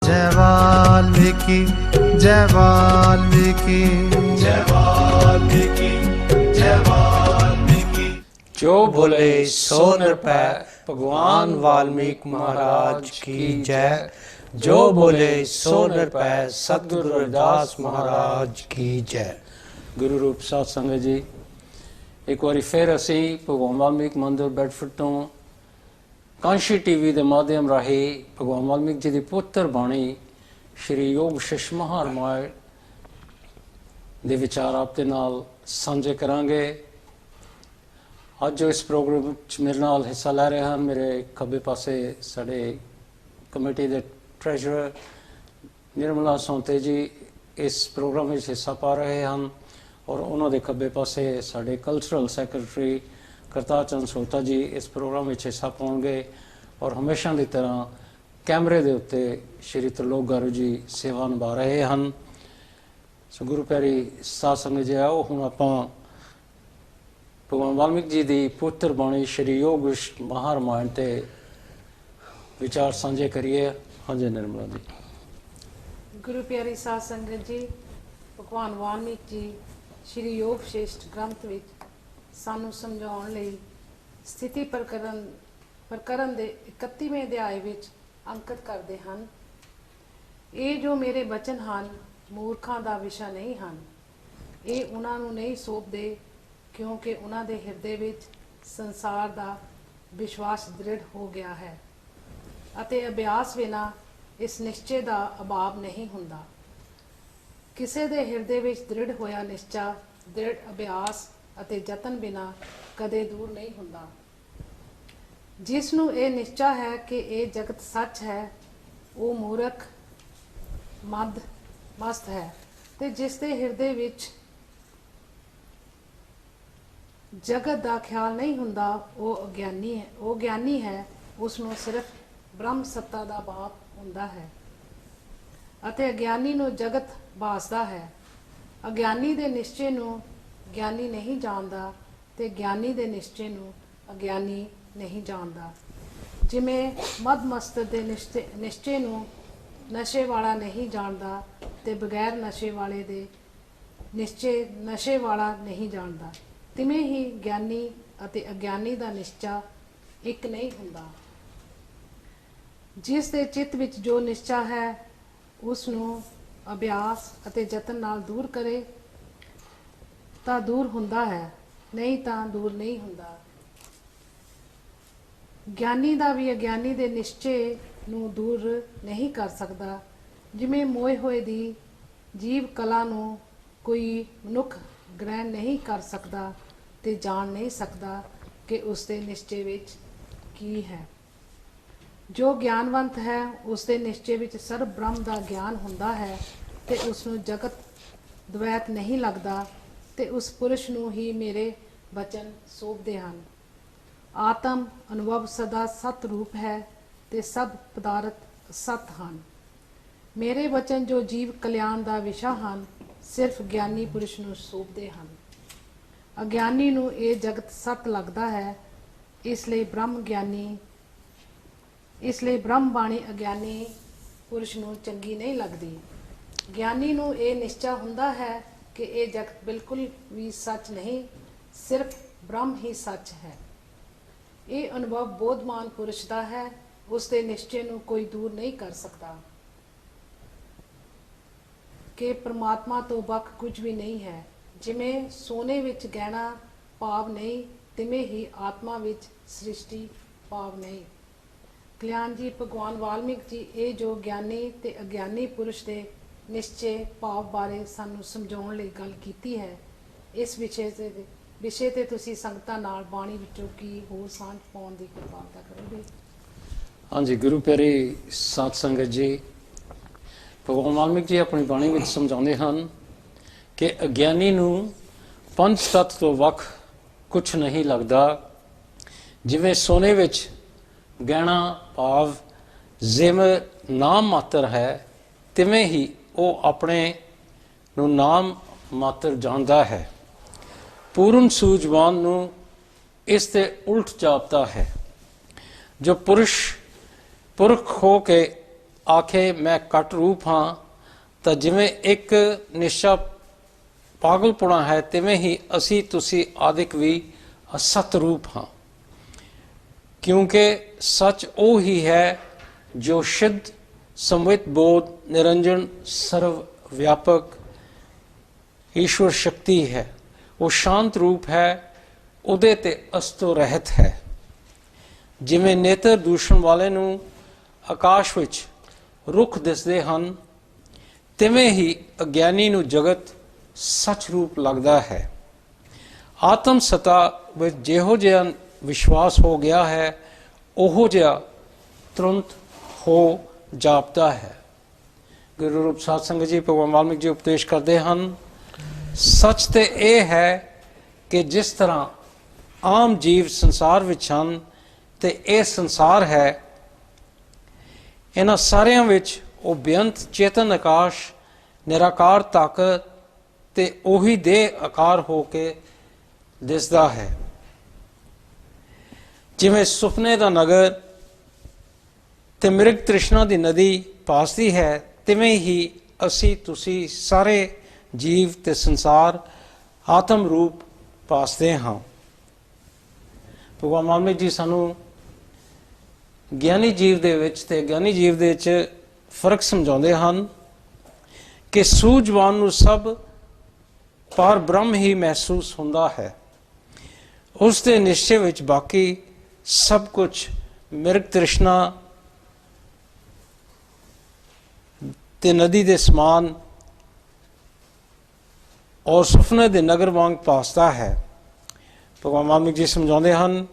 जय वाल्मीकि जय वाल्मीकि जय वाल्मीकि जय वाल्मीकि। जो बोले सो निरपै भगवान वाल्मीकि महाराज की जय। जो बोले सो निरपै सतगुरु रविदास महाराज की जय। गुरु रूप साध संगत जी, एक बार फिर असी भगवान वाल्मीकि मंदिर बेडफोर्ड तो कांशी टीवी के माध्यम राही भगवान वाल्मीकि जी की पुत्र बाणी श्री योग वशिष्ठ महारामायण के विचार आपके नाल साझे करांगे। ਅੱਜ जो इस प्रोग्राम मेरे नाल हिस्सा लै रहे हैं, मेरे खब्बे पासे साढ़े कमेटी के ट्रैजरर निर्मला सोंते जी इस प्रोग्राम में हिस्सा पा रहे हैं और उन्होंने खब्बे पासे साढ़े कल्चरल सैक्रटरी करतार चंद सोता जी इस प्रोग्राम में हिस्सा पाएंगे और हमेशा की तरह कैमरे के उत्ते श्री त्रिलोक गारू जी सेवा निभा रहे हैं। सो गुरु प्यारी साध संगत जी, आओ हुण आपां भगवान वाल्मीकि जी की पुत्र बाणी श्री योग महारामायण के विचार साझे करिए। हाँ जी निर्मला जी। गुरु प्यारी साध संगत जी, भगवान वाल्मीकि जी श्री योग वशिष्ठ ग्रंथ विच सानू समझाउण लई स्थिति प्रकरण दे 31वें अध्याय विच अंकित करते हैं। ये जो मेरे बचन हैं मूर्खां दा विषय नहीं हैं, ये उन्हां नूं नहीं सौंपदे क्योंकि उन्हां दे हिरदे विच संसार दा विश्वास दृढ़ हो गया है अते अभ्यास बिना इस निश्चय दा अभाव नहीं हुंदा। किसी दे हिरदे विच दृढ़ होया निश्चा दृढ़ अभ्यास अते जतन बिना कदे दूर नहीं हुंदा। जिसनूं ये निश्चा है कि ये जगत सच है, वो मूर्ख मस्त है, ते जिसदे हिरदे विच जगत का ख्याल नहीं हुंदा वो अज्ञानी है। वो ज्ञानी है, उसनों सिर्फ ब्रह्म सत्ता का भाव हुंदा है अते अज्ञानी नूं जगत भासदा है। अज्ञानी दे निश्चय नूं ज्ञानी नहीं जानदा ते ज्ञानी दे निश्चय नूं अज्ञानी नहीं जानदा। जिमें मदमस्त दे निश्चय नूं नशे वाला नहीं जानदा ते बगैर नशे वाले दे निश्चय नशे वाला नहीं जानदा, तिवें ही ज्ञानी अते अज्ञानी दा निश्चा एक नहीं हुंदा। जिस दे चित्त विच जो निश्चा है उसनूं अभ्यास अते जतन नाल दूर करे तां दूर हुंदा है, नहीं तां दूर नहीं हुंदा। ज्ञानी दा भी अज्ञानी दे निश्चय नूं दूर नहीं कर सकदा। जिवें मोए होए दी जीव कला नूं कोई मनुख ग्रहण नहीं कर सकदा ते जान नहीं सकदा कि उसके निश्चय विच की है। जो ज्ञानवंत है उसके निश्चय विच सर्व ब्रह्म का ज्ञान हुंदा है ते उसनूं जगत द्वैत नहीं लगदा ते उस पुरुष नूं ही मेरे वचन सौंपदे हन। आत्म अनुभव सदा सत रूप है ते सब पदार्थ सत हैं। मेरे वचन जो जीव कल्याण का विषय हैं सिर्फ ज्ञानी पुरुष नूं सौंपदे हैं। अज्ञानी नूं ये जगत सत लगता है, इसलिए ब्रह्म बाणी अज्ञानी पुरुष नूं चंगी नहीं लगती। ज्ञानी नूं ये निश्चा हुंदा है कि ये जगत बिल्कुल भी सच नहीं, सिर्फ ब्रह्म ही सच है। ये अनुभव बोधमान पुरुष का है, उसके निश्चय नूं कोई दूर नहीं कर सकता कि परमात्मा तो बख कुछ भी नहीं है। जिमें सोने विच गहना भाव नहीं, तिवें ही आत्मा विच सृष्टि भाव नहीं। कल्याण जी, भगवान वाल्मीकि जी ये जो ज्ञानी ते अज्ञानी पुरुष के निश्चय भाव बारे सानू समझाउण लई गल कीती है, इस विषय ते तुसी संगतां नाल बाणी विचों की होर सांझ पाउण दी किरपालता करोगे। हाँ जी गुरु प्यारी साध संगत जी, भगवान वाल्मीकि जी अपनी बाणी विच समझाउंदे हन कि अज्ञानी नूं पंच तत्व तो वख कुछ नहीं लगता। जिवें सोने विच गहना भाव जिवें नाम मात्र है, तिवें ही वो अपने नूं नाम मात्र जानता है। पूर्ण सूझवान नूं इस ते उल्ट जापता है। जो पुरुष पुरख हो के ਆਖੇ ਮੈਂ ਘਟ ਰੂਪ ਹਾਂ, ਤਾਂ ਜਿਵੇਂ ਇੱਕ ਨਿਸ਼ਚਾ ਪਾਗਲਪੁਣਾ ਹੈ, ਤਿਵੇਂ ਹੀ ਅਸੀਂ ਤੁਸੀਂ ਆਦਿਕ ਵੀ ਅਸਤ ਰੂਪ ਹਾਂ। ਕਿਉਂਕਿ ਸੱਚ ਉਹ ਹੀ ਹੈ ਜੋ ਸ਼ੁੱਧ ਸੰਵਿਤ ਬੋਧ ਨਿਰੰਜਨ ਸਰਵ ਵਿਆਪਕ ਈਸ਼ਵਰ ਸ਼ਕਤੀ ਹੈ। ਉਹ ਸ਼ਾਂਤ ਰੂਪ ਹੈ, ਉਹਦੇ ਤੇ ਅਸਤੋ ਰਹਿਤ ਹੈ। ਜਿਵੇਂ ਨੇਤਰ ਦੂਸ਼ਣ ਵਾਲੇ ਨੂੰ ਆਕਾਸ਼ ਵਿੱਚ ਰੁੱਖ ਦਿਸਦੇ ਹਨ, ਤਿਵੇਂ ਹੀ ਅਗਿਆਨੀ ਨੂੰ ਜਗਤ ਸੱਚ ਰੂਪ ਲੱਗਦਾ ਹੈ। ਆਤਮ ਸਤਾ ਵਿੱਚ ਜਿਹੋ ਜਿਹਾ ਵਿਸ਼ਵਾਸ ਹੋ ਗਿਆ ਹੈ, ਉਹੋ ਜਿਹਾ ਤੁਰੰਤ ਹੋ ਜਾਪਦਾ ਹੈ। ਗੁਰੂ ਰੂਪ ਸਾਧ ਸੰਗਤ ਜੀ ਭਗਵਾਨ ਵਾਲਮੀਕ ਜੀ ਉਪਦੇਸ਼ ਕਰਦੇ ਹਨ, ਸੱਚ ਤੇ ਇਹ ਹੈ ਕਿ ਜਿਸ ਤਰ੍ਹਾਂ ਆਮ ਜੀਵ ਸੰਸਾਰ ਵਿੱਚ ਹਨ ਤੇ ਇਹ ਸੰਸਾਰ ਹੈ, ਇਹਨਾਂ ਸਾਰਿਆਂ ਵਿੱਚ ਉਹ ਬੇਅੰਤ ਚੇਤਨ ਆਕਾਸ਼ ਨਿਰਾਕਾਰ ਤਾਕਤ ਤੇ ਉਹੀ ਦੇਹ ਆਕਾਰ ਹੋ ਕੇ ਦਿਸਦਾ ਹੈ। ਜਿਵੇਂ ਸੁਪਨੇ ਦਾ ਨਗਰ ਤੇ ਮਿਰਗ ਤ੍ਰਿਸ਼ਨਾ ਦੀ ਨਦੀ ਭਾਸਦੀ ਹੈ, ਤਿਵੇਂ ਹੀ ਅਸੀਂ ਤੁਸੀਂ ਸਾਰੇ ਜੀਵ ਤੇ ਸੰਸਾਰ ਆਤਮ ਰੂਪ ਭਾਸਦੇ ਹਾਂ। ਭਗਵਾਨ ਵਾਲਮੀਕ ਜੀ ਸਾਨੂੰ ਗਿਆਨੀ ਜੀਵ ਦੇ ਵਿੱਚ ਤੇ ਗਿਆਨੀ ਜੀਵ ਦੇ ਵਿੱਚ ਫਰਕ ਸਮਝਾਉਂਦੇ ਹਨ ਕਿ ਸੂਝਵਾਨ ਨੂੰ ਸਭ ਪਰ ਬ੍ਰਹਮ ਹੀ ਮਹਿਸੂਸ ਹੁੰਦਾ ਹੈ। ਉਸ ਦੇ ਨਿਸ਼ਚੇ ਵਿੱਚ ਬਾਕੀ ਸਭ ਕੁਝ ਮਿਰਗ ਤ੍ਰਿਸ਼ਨਾ ਤੇ ਨਦੀ ਦੇ ਸਮਾਨ ਔਰ ਸੁਪਨੇ ਦੇ ਨਗਰ ਵਾਂਗ ਭਾਸਦਾ ਹੈ। ਭਗਵਾਨ ਵਾਲਮੀਕ ਜੀ ਸਮਝਾਉਂਦੇ ਹਨ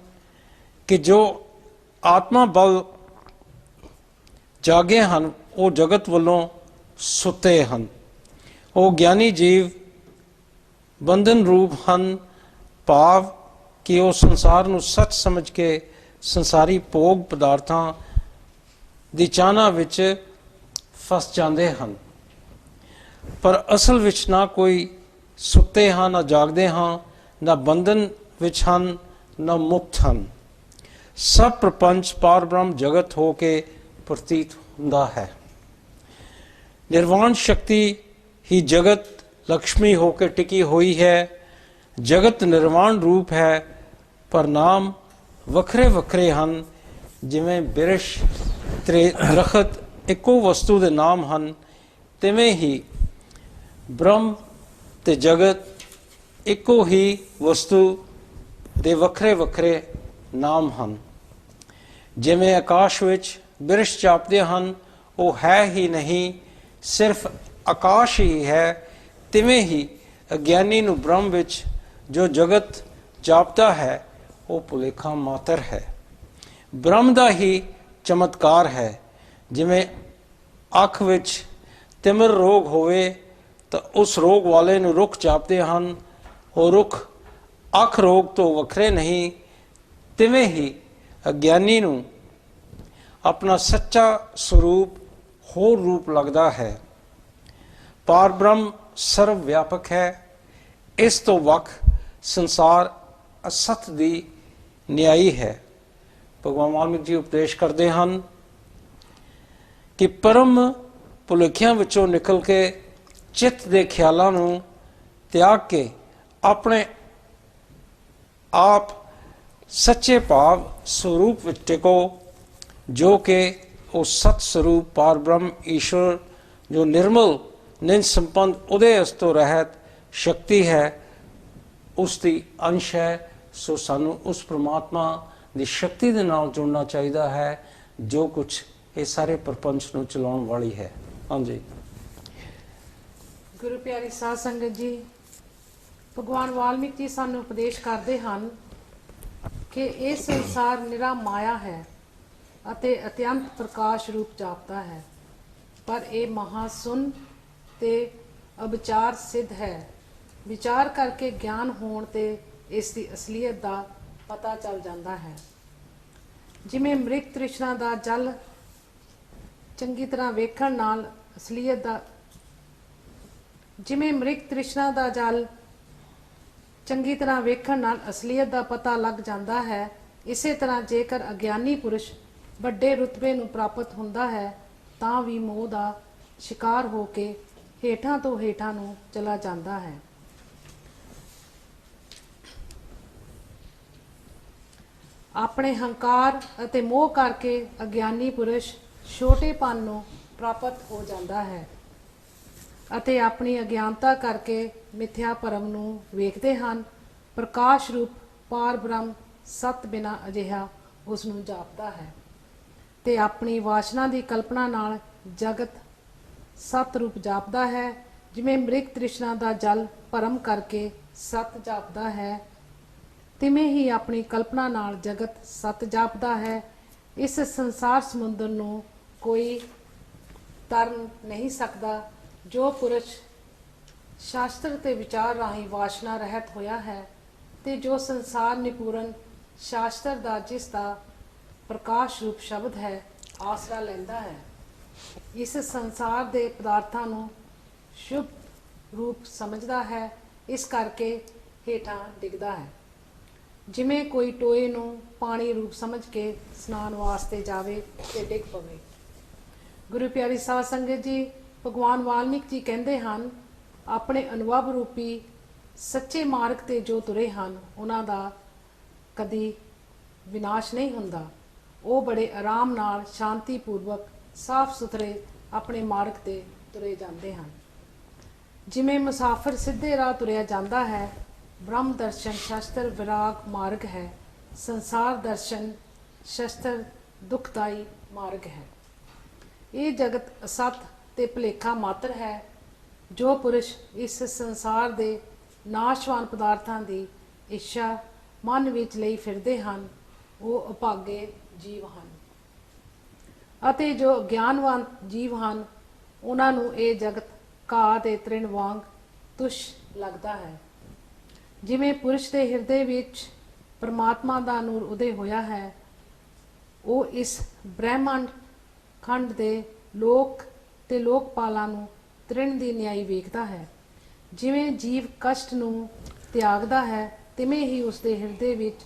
ਕਿ ਜੋ ਆਤਮਾ ਬਲ ਜਾਗੇ ਹਨ, ਉਹ ਜਗਤ ਵੱਲੋਂ ਸੁੱਤੇ ਹਨ। ਉਹ ਗਿਆਨੀ ਜੀਵ ਬੰਧਨ ਰੂਪ ਹਨ, ਭਾਵ ਕਿ ਉਹ ਸੰਸਾਰ ਨੂੰ ਸੱਚ ਸਮਝ ਕੇ ਸੰਸਾਰੀ ਭੋਗ ਪਦਾਰਥਾਂ ਦੀ ਚਾਹਨਾ ਵਿੱਚ ਫਸ ਜਾਂਦੇ ਹਨ, ਪਰ ਅਸਲ ਵਿੱਚ ਨਾ ਕੋਈ ਸੁੱਤੇ ਹਨ, ਨਾ ਜਾਗਦੇ ਹਾਂ, ਨਾ ਬੰਧਨ ਵਿੱਚ ਹਨ, ਨਾ ਮੁਕਤ ਹਨ। ਸਭ ਪ੍ਰਪੰਚ ਪਾਰ ਬ੍ਰਹਮ ਜਗਤ ਹੋ ਕੇ ਪ੍ਰਤੀਤ ਹੁੰਦਾ ਹੈ। ਨਿਰਵਾਣ ਸ਼ਕਤੀ ਹੀ ਜਗਤ ਲਕਸ਼ਮੀ ਹੋ ਕੇ ਟਿਕੀ ਹੋਈ ਹੈ। ਜਗਤ ਨਿਰਵਾਣ ਰੂਪ ਹੈ, ਪਰ ਨਾਮ ਵੱਖਰੇ ਵੱਖਰੇ ਹਨ। ਜਿਵੇਂ ਬਿਰਸ਼ ਦਰਖਤ ਇੱਕੋ ਵਸਤੂ ਦੇ ਨਾਮ ਹਨ, ਤਿਵੇਂ ਹੀ ਬ੍ਰਹਮ ਤੇ ਜਗਤ ਇੱਕੋ ਹੀ ਵਸਤੂ ਦੇ ਵੱਖਰੇ ਵੱਖਰੇ ਨਾਮ ਹਨ। ਜਿਵੇਂ ਆਕਾਸ਼ ਵਿੱਚ ਬਿਰਸ਼ ਜਾਪਦੇ ਹਨ, ਉਹ ਹੈ ਹੀ ਨਹੀਂ, ਸਿਰਫ ਆਕਾਸ਼ ਹੀ ਹੈ, ਤਿਵੇਂ ਹੀ ਅਗਿਆਨੀ ਨੂੰ ਬ੍ਰਹਮ ਵਿੱਚ ਜੋ ਜਗਤ ਜਾਪਦਾ ਹੈ, ਉਹ ਭੁਲੇਖਾ ਮਾਤਰ ਹੈ। ਬ੍ਰਹਮ ਦਾ ਹੀ ਚਮਤਕਾਰ ਹੈ। ਜਿਵੇਂ ਅੱਖ ਵਿੱਚ ਤਿਮਰ ਰੋਗ ਹੋਵੇ ਤਾਂ ਉਸ ਰੋਗ ਵਾਲੇ ਨੂੰ ਰੁੱਖ ਜਾਪਦੇ ਹਨ, ਉਹ ਰੁੱਖ ਅੱਖ ਰੋਗ ਤੋਂ ਵੱਖਰੇ ਨਹੀਂ, ਤਿਵੇਂ ਹੀ ਅਗਿਆਨੀ ਨੂੰ ਆਪਣਾ ਸੱਚਾ ਸਰੂਪ ਹੋਰ ਰੂਪ ਲੱਗਦਾ ਹੈ। ਪਾਰ ਬ੍ਰਹਮ ਸਰਵ ਵਿਆਪਕ ਹੈ। ਇਸ ਤੋਂ ਵੱਖ ਸੰਸਾਰ ਅਸਤ ਦੀ ਨਿਆਈ ਹੈ। ਭਗਵਾਨ ਵਾਲਮੀਕ ਜੀ ਉਪਦੇਸ਼ ਕਰਦੇ ਹਨ ਕਿ ਪਰਮ ਭੁਲੇਖਿਆਂ ਵਿੱਚੋਂ ਨਿਕਲ ਕੇ ਚਿੱਤ ਦੇ ਖਿਆਲਾਂ ਨੂੰ ਤਿਆਗ ਕੇ ਆਪਣੇ ਆਪ ਸੱਚੇ ਭਾਵ ਸਰੂਪ ਵਿੱਚ ਟਿਕੋ, ਜੋ ਕਿ ਉਹ ਸਤ ਸਰੂਪ ਪਾਰ ਬ੍ਰਹਮ ਈਸ਼ਵਰ ਜੋ ਨਿਰਮਲ ਨਿੰਦ ਸੰਪੰਨ ਉਹਦੇ ਅਸਤੋਂ ਰਹਿਤ ਸ਼ਕਤੀ ਹੈ, ਉਸ ਦੀ ਅੰਸ਼ ਹੈ। ਸੋ ਸਾਨੂੰ ਉਸ ਪ੍ਰਮਾਤਮਾ ਦੀ ਸ਼ਕਤੀ ਦੇ ਨਾਲ ਜੁੜਨਾ ਚਾਹੀਦਾ ਹੈ, ਜੋ ਕੁਝ ਇਹ ਸਾਰੇ ਪ੍ਰਪੰਚ ਨੂੰ ਚਲਾਉਣ ਵਾਲੀ ਹੈ। ਹਾਂਜੀ ਗੁਰੂ ਪਿਆਰੀ ਸਾਧ ਸੰਗਤ ਜੀ, ਭਗਵਾਨ ਵਾਲਮੀਕ ਜੀ ਸਾਨੂੰ ਉਪਦੇਸ਼ ਕਰਦੇ ਹਨ ਕਿ ਇਹ ਸੰਸਾਰ ਨਿਰਾ ਮਾਇਆ ਹੈ ਅਤੇ ਅਤਿਅੰਤ ਪ੍ਰਕਾਸ਼ ਰੂਪ ਜਾਪਦਾ ਹੈ, ਪਰ ਇਹ ਮਹਾਸੁਨ ਤੇ ਅਵਿਚਾਰ ਸਿੱਧ ਹੈ। ਵਿਚਾਰ ਕਰਕੇ ਗਿਆਨ ਹੋਣ ਤੇ ਇਸ ਦੀ ਅਸਲੀਅਤ ਦਾ ਪਤਾ ਚੱਲ ਜਾਂਦਾ ਹੈ। ਜਿਵੇਂ ਮ੍ਰਿਗ ਤ੍ਰਿਸ਼ਨਾ ਦਾ ਜਲ ਚੰਗੀ ਤਰ੍ਹਾਂ ਵੇਖਣ ਨਾਲ ਅਸਲੀਅਤ ਦਾ ਚੰਗੀ ਤਰ੍ਹਾਂ ਵੇਖਣ ਨਾਲ ਅਸਲੀਅਤ ਦਾ ਪਤਾ ਲੱਗ ਜਾਂਦਾ ਹੈ, ਇਸੇ ਤਰ੍ਹਾਂ ਜੇਕਰ ਅਗਿਆਨੀ ਪੁਰਸ਼ ਵੱਡੇ ਰੁਤਬੇ ਨੂੰ ਪ੍ਰਾਪਤ ਹੁੰਦਾ ਹੈ ਤਾਂ ਵੀ ਮੋਹ ਦਾ ਸ਼ਿਕਾਰ ਹੋ ਕੇ ਹੇਠਾਂ ਤੋਂ ਹੇਠਾਂ ਨੂੰ ਚਲਾ ਜਾਂਦਾ ਹੈ। ਆਪਣੇ ਹੰਕਾਰ ਅਤੇ ਮੋਹ ਕਰਕੇ ਅਗਿਆਨੀ ਪੁਰਸ਼ ਛੋਟੇਪਨ ਨੂੰ ਪ੍ਰਾਪਤ ਹੋ ਜਾਂਦਾ ਹੈ ਅਤੇ ਆਪਣੀ ਅਗਿਆਨਤਾ ਕਰਕੇ ਮਿਥਿਆ ਭਰਮ ਨੂੰ ਵੇਖਦੇ ਹਨ। ਪ੍ਰਕਾਸ਼ ਰੂਪ ਪਾਰ ਬ੍ਰਹਮ ਸਤ ਬਿਨਾ ਅਜਿਹਾ ਉਸ ਨੂੰ ਜਾਪਦਾ ਹੈ ਤੇ ਆਪਣੀ ਵਾਸ਼ਨਾ ਦੀ ਕਲਪਨਾ ਨਾਲ ਜਗਤ ਸਤ ਰੂਪ ਜਾਪਦਾ ਹੈ। ਜਿਵੇਂ ਮ੍ਰਿਗ ਤ੍ਰਿਸ਼ਨਾ ਦਾ ਜਲ ਭਰਮ ਕਰਕੇ ਸਤ ਜਾਪਦਾ ਹੈ, ਤਿਵੇਂ ਹੀ ਆਪਣੀ ਕਲਪਨਾ ਨਾਲ ਜਗਤ ਸਤ ਜਾਪਦਾ ਹੈ। ਇਸ ਸੰਸਾਰ ਸਮੁੰਦਰ ਨੂੰ ਕੋਈ ਤਰ ਨਹੀਂ ਸਕਦਾ। ਜੋ ਪੁਰਸ਼ ਸ਼ਾਸਤਰ ਤੇ ਵਿਚਾਰ ਰਾਹੀਂ ਵਾਸ਼ਨਾ ਰਹਿਤ ਹੋਇਆ ਹੈ ਤੇ ਜੋ ਸੰਸਾਰ ਨਿਪੂਰਨ ਸ਼ਾਸਤਰ ਦਾ, ਜਿਸ ਦਾ ਪ੍ਰਕਾਸ਼ ਰੂਪ ਸ਼ਬਦ ਹੈ, ਆਸਰਾ ਲੈਂਦਾ ਹੈ, ਇਸ ਸੰਸਾਰ ਦੇ ਪਦਾਰਥਾਂ ਨੂੰ ਸ਼ੁਭ ਰੂਪ ਸਮਝਦਾ ਹੈ, ਇਸ ਕਰਕੇ ਹੇਠਾਂ ਡਿੱਗਦਾ ਹੈ। ਜਿਵੇਂ ਕੋਈ ਟੋਏ ਨੂੰ ਪਾਣੀ ਰੂਪ ਸਮਝ ਕੇ ਸਨਾਨ ਵਾਸਤੇ ਜਾਵੇ ਤੇ ਡਿੱਗ ਪਵੇ। ਗੁਰੂ ਪਿਆਰੀ ਸਾਧ ਸੰਗਤ ਜੀ, ਭਗਵਾਨ ਵਾਲਮੀਕ ਜੀ ਕਹਿੰਦੇ ਹਨ, ਆਪਣੇ ਅਨੁਭਵ ਰੂਪੀ ਸੱਚੇ ਮਾਰਗ ਤੇ ਜੋ ਤੁਰੇ ਹਨ ਉਹਨਾਂ ਦਾ ਕਦੀ ਵਿਨਾਸ਼ ਨਹੀਂ ਹੁੰਦਾ। ਉਹ ਬੜੇ ਆਰਾਮ ਨਾਲ ਸ਼ਾਂਤੀ ਪੂਰਵਕ ਸਾਫ਼ ਸੁਥਰੇ ਆਪਣੇ ਮਾਰਗ ਤੇ ਤੁਰੇ ਜਾਂਦੇ ਹਨ। ਜਿਵੇਂ ਮੁਸਾਫਿਰ ਸਿੱਧੇ ਰਾਹ ਤੁਰਿਆ ਜਾਂਦਾ ਹੈ, ਬ੍ਰਹਮ ਦਰਸ਼ਨ ਸ਼ਸਤਰ ਵਿਰਾਗ ਮਾਰਗ ਹੈ, ਸੰਸਾਰ ਦਰਸ਼ਨ ਸ਼ਸਤਰ ਦੁਖਦਾਈ ਮਾਰਗ ਹੈ। ਇਹ ਜਗਤ ਅਸਤ ਤੇ ਭੁਲੇਖਾ ਮਾਤਰ ਹੈ। ਜੋ ਪੁਰਸ਼ ਇਸ ਸੰਸਾਰ ਦੇ ਨਾਸ਼ਵਾਨ ਪਦਾਰਥਾਂ ਦੀ ਇੱਛਾ ਮਨ ਵਿੱਚ ਲਈ ਫਿਰਦੇ ਹਨ, ਉਹ ਅਭਾਗੇ ਜੀਵ ਹਨ ਅਤੇ ਜੋ ਗਿਆਨਵਾਨ ਜੀਵ ਹਨ ਉਹਨਾਂ ਨੂੰ ਇਹ ਜਗਤ ਘਾਹ ਦੇ ਤ੍ਰਿਣ ਵਾਂਗ ਤੁਸ਼ ਲੱਗਦਾ ਹੈ। ਜਿਵੇਂ ਪੁਰਸ਼ ਦੇ ਹਿਰਦੇ ਵਿੱਚ ਪਰਮਾਤਮਾ ਦਾ ਨੂਰ ਉਦੇ ਹੋਇਆ ਹੈ, ਉਹ ਇਸ ਬ੍ਰਹਿਮੰਡ ਖੰਡ ਦੇ ਲੋਕ ਤੇ ਲੋਕਪਾਲਾਂ ਨੂੰ ਤ੍ਰਿਣ ਦੀ ਨਿਆਈ ਵੇਖਦਾ ਹੈ। ਜਿਵੇਂ ਜੀਵ ਕਸ਼ਟ ਨੂੰ ਤਿਆਗਦਾ ਹੈ, ਤਿਵੇਂ ਹੀ ਉਸਦੇ ਹਿਰਦੇ ਵਿੱਚ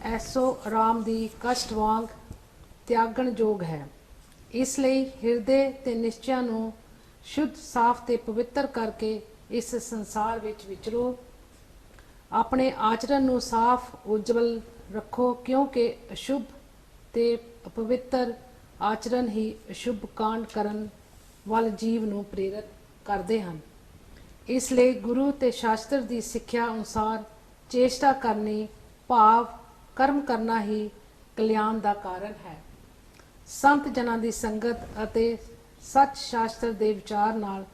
ਐਸੋ ਆਰਾਮ ਦੀ ਕਸ਼ਟ ਵਾਂਗ ਤਿਆਗਣ ਯੋਗ ਹੈ। ਇਸ ਲਈ ਹਿਰਦੇ ਤੇ ਨਿਸ਼ਚਿਆਂ ਨੂੰ ਸ਼ੁੱਧ ਸਾਫ਼ ਤੇ ਪਵਿੱਤਰ ਕਰਕੇ ਇਸ ਸੰਸਾਰ ਵਿੱਚ ਵਿਚਰੋ। ਆਪਣੇ ਆਚਰਣ ਨੂੰ ਸਾਫ਼ ਉਜਵਲ ਰੱਖੋ, ਕਿਉਂਕਿ ਅਸ਼ੁੱਭ ਤੇ ਅਪਵਿੱਤਰ ਆਚਰਣ ਹੀ ਅਸ਼ੁੱਭ ਕਾਂਡ ਕਰਨ ਵੱਲ ਜੀਵ ਨੂੰ ਪ੍ਰੇਰਿਤ ਕਰਦੇ ਹਨ। ਇਸ ਲਈ ਗੁਰੂ ਤੇ ਸ਼ਾਸਤਰ ਦੀ ਸਿੱਖਿਆ ਅਨੁਸਾਰ ਚੇਸ਼ਟਾ ਕਰਨੀ, ਭਾਵ ਕਰਮ ਕਰਨਾ ਹੀ ਕਲਿਆਣ ਦਾ ਕਾਰਨ ਹੈ। ਸੰਤ ਜਨਾਂ ਦੀ ਸੰਗਤ ਅਤੇ ਸੱਚ ਸ਼ਾਸਤਰ ਦੇ ਵਿਚਾਰ ਨਾਲ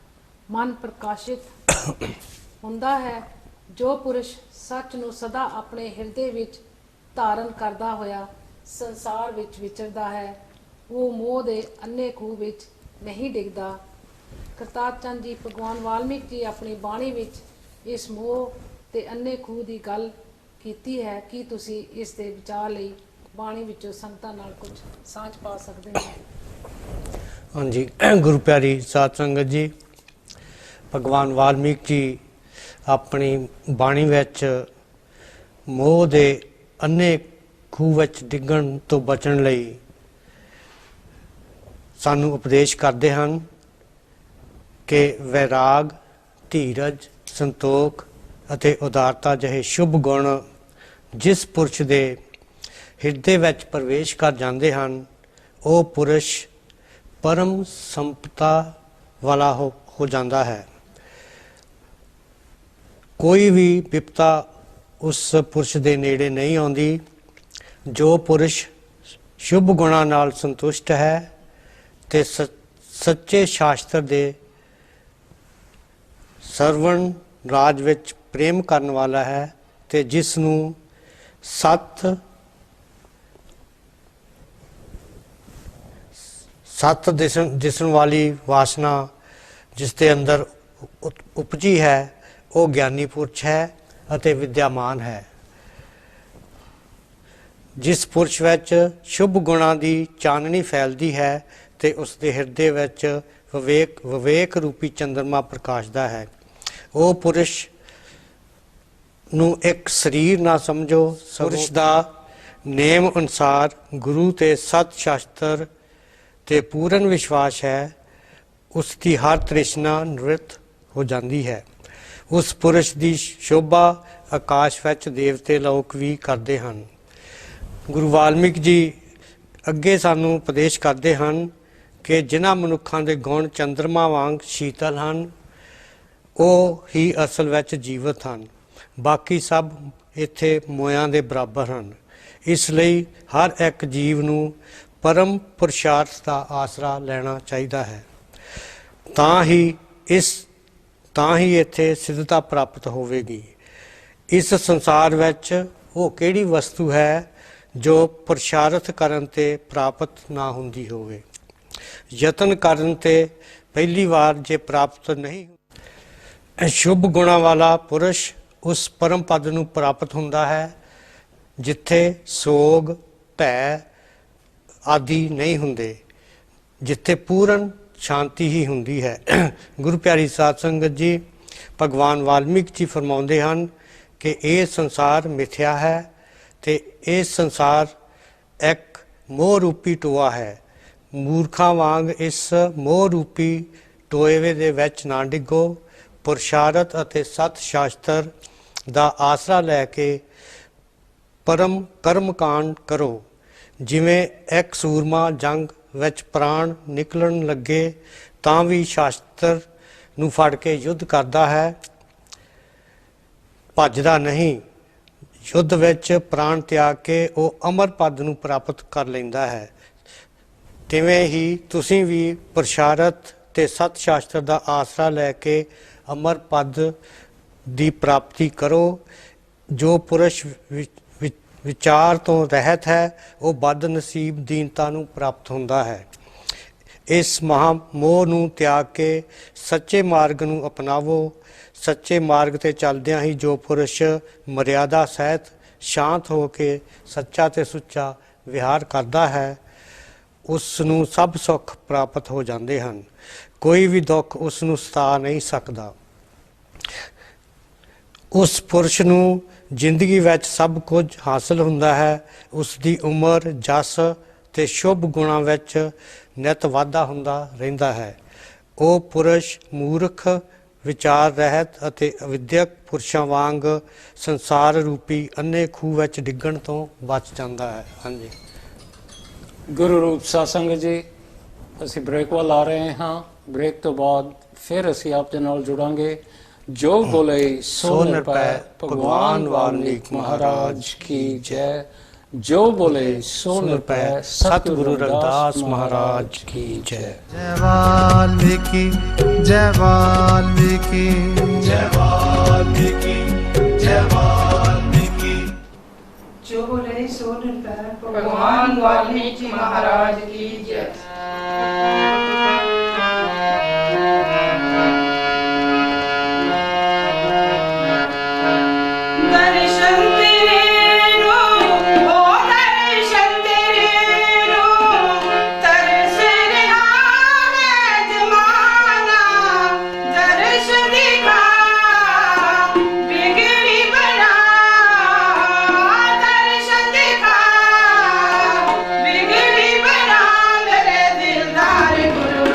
ਮਨ ਪ੍ਰਕਾਸ਼ਿਤ ਹੁੰਦਾ ਹੈ। ਜੋ ਪੁਰਸ਼ ਸੱਚ ਨੂੰ ਸਦਾ ਆਪਣੇ ਹਿਰਦੇ ਵਿੱਚ ਧਾਰਨ ਕਰਦਾ ਹੋਇਆ ਸੰਸਾਰ ਵਿੱਚ ਵਿਚਰਦਾ ਹੈ, ਉਹ ਮੋਹ ਦੇ ਅੰਨੇ ਖੂਹ ਵਿੱਚ ਨਹੀਂ ਡਿੱਗਦਾ। ਕਰਤਾਰ ਚੰਦ ਜੀ, ਭਗਵਾਨ ਵਾਲਮੀਕ ਜੀ ਆਪਣੀ ਬਾਣੀ ਵਿੱਚ ਇਸ ਮੋਹ ਤੇ ਅੰਨੇ ਖੂਹ ਦੀ ਗੱਲ ਕੀਤੀ ਹੈ। ਕੀ ਤੁਸੀਂ ਇਸ ਦੇ ਵਿਚਾਰ ਲਈ ਬਾਣੀ ਵਿੱਚੋਂ ਸੰਗਤਾਂ ਨਾਲ ਕੁਝ ਸਾਂਝ ਪਾ ਸਕਦੇ ਹੋ? ਹਾਂਜੀ, ਗੁਰੂ ਪਿਆਰੀ ਸਾਧ ਸੰਗਤ ਜੀ, ਭਗਵਾਨ ਵਾਲਮੀਕ ਜੀ ਆਪਣੀ ਬਾਣੀ ਵਿੱਚ ਮੋਹ ਦੇ ਅੰਨੇ ਖੂਹ ਵਿੱਚ ਡਿੱਗਣ ਤੋਂ ਬਚਣ ਲਈ ਸਾਨੂੰ ਉਪਦੇਸ਼ ਕਰਦੇ ਹਨ ਕਿ ਵੈਰਾਗ, ਧੀਰਜ, ਸੰਤੋਖ ਅਤੇ ਉਦਾਰਤਾ ਜਿਹੇ ਸ਼ੁਭ ਗੁਣ ਜਿਸ ਪੁਰਸ਼ ਦੇ ਹਿਰਦੇ ਵਿੱਚ ਪ੍ਰਵੇਸ਼ ਕਰ ਜਾਂਦੇ ਹਨ, ਉਹ ਪੁਰਸ਼ ਪਰਮ ਸੰਪਤਾ ਵਾਲਾ ਹੋ ਜਾਂਦਾ ਹੈ। ਕੋਈ ਵੀ ਵਿਪਤਾ ਉਸ ਪੁਰਸ਼ ਦੇ ਨੇੜੇ ਨਹੀਂ ਆਉਂਦੀ। ਜੋ ਪੁਰਸ਼ ਸ਼ੁਭ ਗੁਣਾਂ ਨਾਲ ਸੰਤੁਸ਼ਟ ਹੈ ਤੇ ਸੱਚੇ ਸ਼ਾਸਤਰ ਦੇ ਸਰਵਣ ਰਾਜ ਵਿੱਚ ਪ੍ਰੇਮ ਕਰਨ ਵਾਲਾ ਹੈ ਤੇ ਜਿਸ ਨੂੰ ਸੱਤ ਦਿਸਣ ਵਾਲੀ ਵਾਸਨਾ ਜਿਸ ਦੇ ਅੰਦਰ ਉਪਜੀ ਹੈ, ਉਹ ਗਿਆਨੀ ਪੁਰਸ਼ ਹੈ ਅਤੇ ਵਿਦਿਆਮਾਨ ਹੈ। ਜਿਸ ਪੁਰਸ਼ ਵਿੱਚ ਸ਼ੁਭ ਗੁਣਾਂ ਦੀ ਚਾਨਣੀ ਫੈਲਦੀ ਹੈ ਤੇ ਉਸ ਦੇ ਹਿਰਦੇ ਵਿੱਚ ਵਿਵੇਕ ਰੂਪੀ ਚੰਦਰਮਾ ਪ੍ਰਕਾਸ਼ਦਾ ਹੈ, ਉਹ ਪੁਰਸ਼ ਨੂੰ ਇੱਕ ਸਰੀਰ ਨਾ ਸਮਝੋ। ਪੁਰਸ਼ ਦਾ ਨੇਮ ਅਨੁਸਾਰ ਗੁਰੂ ਤੇ ਸਤ ਸ਼ਾਸਤਰ ਤੇ ਪੂਰਨ ਵਿਸ਼ਵਾਸ ਹੈ, ਉਸ ਦੀ ਹਰ ਤ੍ਰਿਸ਼ਨਾ ਨਿਵਰਤ ਹੋ ਜਾਂਦੀ ਹੈ। ਉਸ ਪੁਰਸ਼ ਦੀ ਸ਼ੋਭਾ ਆਕਾਸ਼ ਵਿੱਚ ਦੇਵਤੇ ਲੋਕ ਵੀ ਕਰਦੇ ਹਨ। ਗੁਰੂ ਵਾਲਮੀਕ ਜੀ ਅੱਗੇ ਸਾਨੂੰ ਉਪਦੇਸ਼ ਕਰਦੇ ਹਨ ਕਿ ਜਿਨ੍ਹਾਂ ਮਨੁੱਖਾਂ ਦੇ ਗੁਣ ਚੰਦਰਮਾ ਵਾਂਗ ਸ਼ੀਤਲ ਹਨ, ਉਹ ਹੀ ਅਸਲ ਵਿੱਚ ਜੀਵਤ ਹਨ। ਬਾਕੀ ਸਭ ਇੱਥੇ ਮੋਇਆਂ ਦੇ ਬਰਾਬਰ ਹਨ। ਇਸ ਲਈ ਹਰ ਇੱਕ ਜੀਵ ਨੂੰ ਪਰਮ ਪੁਰਸ਼ਾਰਥ ਦਾ ਆਸਰਾ ਲੈਣਾ ਚਾਹੀਦਾ ਹੈ, ਤਾਂ ਹੀ ਇੱਥੇ ਸਿੱਧਤਾ ਪ੍ਰਾਪਤ ਹੋਵੇਗੀ। ਇਸ ਸੰਸਾਰ ਵਿੱਚ ਉਹ ਕਿਹੜੀ ਵਸਤੂ ਹੈ ਜੋ ਪੁਰਸ਼ਾਰਥ ਕਰਨ ਤੇ ਪ੍ਰਾਪਤ ਨਾ ਹੁੰਦੀ ਹੋਵੇ। ਯਤਨ ਕਰਨ ਤੇ ਪਹਿਲੀ ਵਾਰ ਜੇ ਪ੍ਰਾਪਤ ਨਹੀਂ, ਸ਼ੁਭ ਗੁਣਾਂ ਵਾਲਾ ਪੁਰਸ਼ ਉਸ ਪਰਮ ਪਦ ਨੂੰ ਪ੍ਰਾਪਤ ਹੁੰਦਾ ਹੈ ਜਿੱਥੇ ਸੋਗ, ਭੈ ਆਦਿ ਨਹੀਂ ਹੁੰਦੇ, ਜਿੱਥੇ ਪੂਰਨ ਸ਼ਾਂਤੀ ਹੀ ਹੁੰਦੀ ਹੈ। ਗੁਰੂ ਪਿਆਰੀ ਸਾਧ ਸੰਗਤ ਜੀ, ਭਗਵਾਨ ਵਾਲਮੀਕ ਜੀ ਫਰਮਾਉਂਦੇ ਹਨ ਕਿ ਇਹ ਸੰਸਾਰ ਮਿਥਿਆ ਹੈ ਤੇ ਇਹ ਸੰਸਾਰ ਇੱਕ ਮੋਹ ਰੂਪੀ ਟੋਆ ਹੈ। ਮੂਰਖਾਂ ਵਾਂਗ ਇਸ ਮੋਹ ਰੂਪੀ ਟੋਏ ਦੇ ਵਿੱਚ ਨਾ ਡਿੱਗੋ। ਪੁਰਸ਼ਾਰਥ ਅਤੇ ਸਤ ਸ਼ਾਸਤਰ ਦਾ ਆਸਰਾ ਲੈ ਕੇ ਪਰਮ ਕਰਮਕਾਂਡ ਕਰੋ। ਜਿਵੇਂ ਇੱਕ ਸੂਰਮਾ ਜੰਗ ਵਿੱਚ ਪ੍ਰਾਣ ਨਿਕਲਣ ਲੱਗੇ ਤਾਂ ਵੀ ਸ਼ਾਸਤਰ ਨੂੰ ਫੜ ਕੇ ਯੁੱਧ ਕਰਦਾ ਹੈ, ਭੱਜਦਾ ਨਹੀਂ। ਯੁੱਧ ਵਿੱਚ ਪ੍ਰਾਣ ਤਿਆਗ ਕੇ ਉਹ ਅਮਰ ਪਦ ਨੂੰ ਪ੍ਰਾਪਤ ਕਰ ਲੈਂਦਾ ਹੈ। ਤਿਵੇਂ ਹੀ ਤੁਸੀਂ ਵੀ ਪੁਰਸ਼ਾਰਥ ਤੇ ਸਤ ਸ਼ਾਸਤਰ ਦਾ ਆਸਰਾ ਲੈ ਕੇ ਅਮਰ ਪਦ ਦੀ ਪ੍ਰਾਪਤੀ ਕਰੋ। ਜੋ ਪੁਰਸ਼ ਵਿਚਾਰ ਤੋਂ ਰਹਿਤ ਹੈ, ਉਹ ਬਦ ਨਸੀਬ ਦੀਨਤਾ ਨੂੰ ਪ੍ਰਾਪਤ ਹੁੰਦਾ ਹੈ। ਇਸ ਮਹਾ ਮੋਹ ਨੂੰ ਤਿਆਗ ਕੇ ਸੱਚੇ ਮਾਰਗ ਨੂੰ ਅਪਣਾਵੋ। ਸੱਚੇ ਮਾਰਗ ਤੇ ਚੱਲਦਿਆਂ ਹੀ ਜੋ ਪੁਰਸ਼ ਮਰਿਆਦਾ ਸਹਿਤ ਸ਼ਾਂਤ ਹੋ ਕੇ ਸੱਚਾ ਤੇ ਸੁੱਚਾ ਵਿਹਾਰ ਕਰਦਾ ਹੈ, ਉਸ ਨੂੰ ਸਭ ਸੁੱਖ ਪ੍ਰਾਪਤ ਹੋ ਜਾਂਦੇ ਹਨ। ਕੋਈ ਵੀ ਦੁੱਖ ਉਸ ਨੂੰ ਸਤਾ ਨਹੀਂ ਸਕਦਾ। ਉਸ ਪੁਰਸ਼ ਨੂੰ ਜ਼ਿੰਦਗੀ ਵਿੱਚ ਸਭ ਕੁਝ ਹਾਸਲ ਹੁੰਦਾ ਹੈ। ਉਸ ਦੀ ਉਮਰ, ਜਸ ਤੇ ਸ਼ੁਭ ਗੁਣਾਂ ਵਿੱਚ ਨਿਤ ਵਾਧਾ ਹੁੰਦਾ ਰਹਿੰਦਾ ਹੈ। ਉਹ ਪੁਰਸ਼ ਮੂਰਖ, ਵਿਚਾਰ ਰਹਿਤ ਅਤੇ ਅਵਿਦਿਅਕ ਪੁਰਸ਼ਾਂ ਵਾਂਗ ਸੰਸਾਰ ਰੂਪੀ ਅੰਨੇ ਖੂਹ ਵਿੱਚ ਡਿੱਗਣ ਤੋਂ ਬਚ ਜਾਂਦਾ ਹੈ। ਹਾਂਜੀ, ਗੁਰੂ ਰੂਪ ਸਾਧ ਸੰਗਤ ਜੀ, ਅਸੀਂ ਬ੍ਰੇਕ ਵੱਲ ਆ ਰਹੇ ਹਾਂ। ਬ੍ਰੇਕ ਤੋਂ ਬਾਅਦ ਫਿਰ ਅਸੀਂ ਆਪ ਦੇ ਨਾਲ ਜੁੜਾਂਗੇ। ਜੋ ਬੋਲੇ ਸੋ ਨਿਰਭੈ, ਭਗਵਾਨ ਵਾਲਮੀਕ ਮਹਾਰਾਜ ਕੀ ਜੈ। ਜੋ ਬੋਲੇ ਸੋ ਨਿਰਭੈ, ਸਤਿਗੁਰੂ ਰਵਿਦਾਸ ਮਹਾਰਾਜ ਕੀ ਜੈ। जय वाल्मीकि जय वाल्मीकि जय वाल्मीकि जय वाल्मीकि। जो बोले सो निरभय, भगवान वाल्मीकि महाराज की जय। दर्शन तेरे रो, ओ दर्शन तेरे रो, तरस रहा है जमाना। दर्श दिखा बिगड़ी बना, दर्शन दिखा बिगड़ी बना। मेरे दिलदार गुरु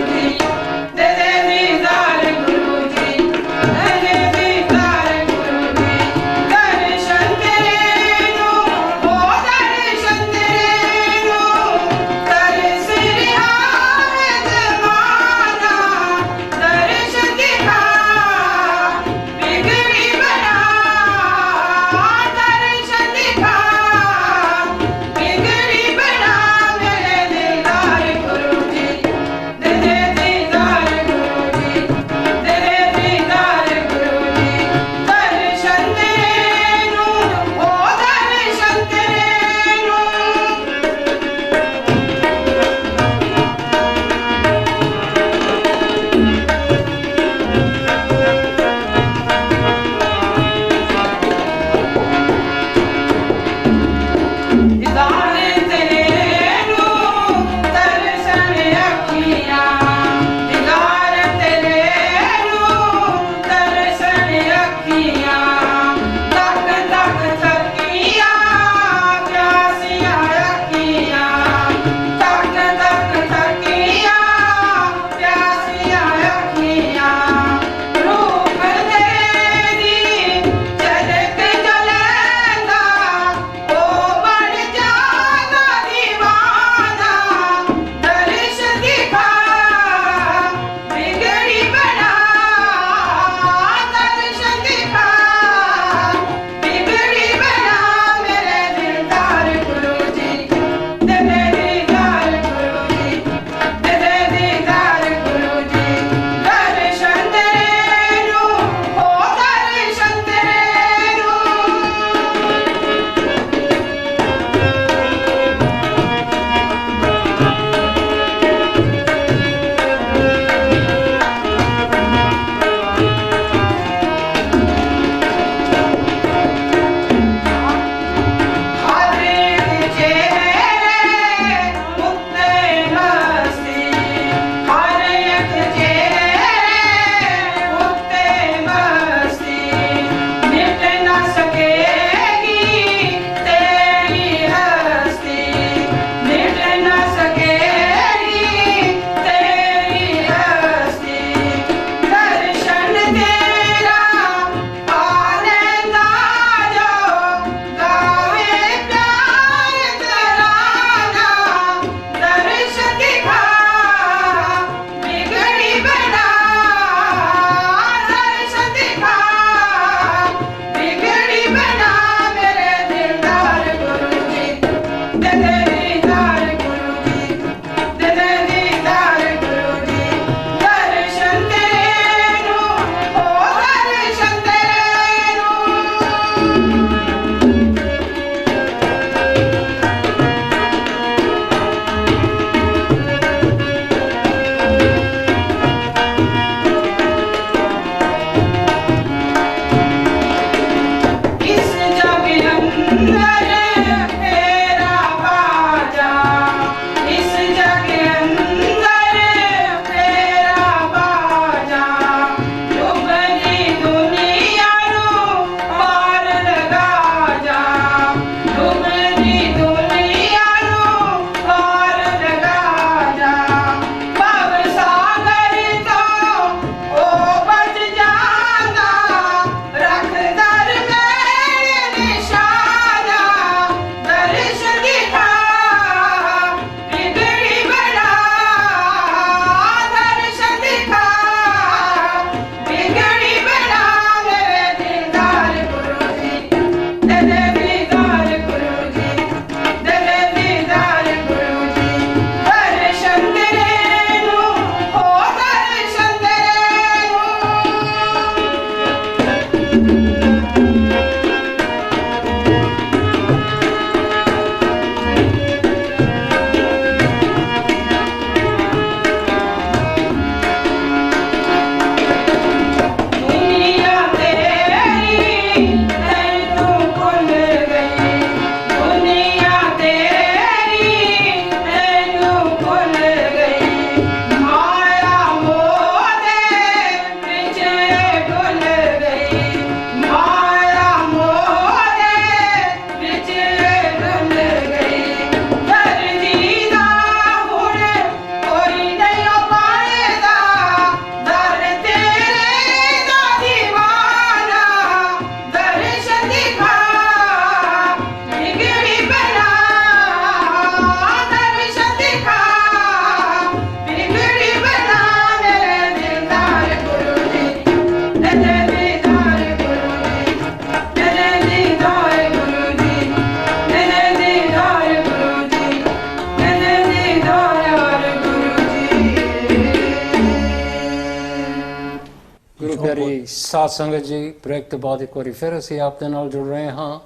ਪਿਆਰੀ ਸਾਧ ਸੰਗਤ ਜੀ, ਬ੍ਰੇਕ ਤੋਂ ਬਾਅਦ ਇੱਕ ਵਾਰੀ ਫਿਰ ਅਸੀਂ ਆਪ ਦੇ ਨਾਲ ਜੁੜ ਰਹੇ ਹਾਂ।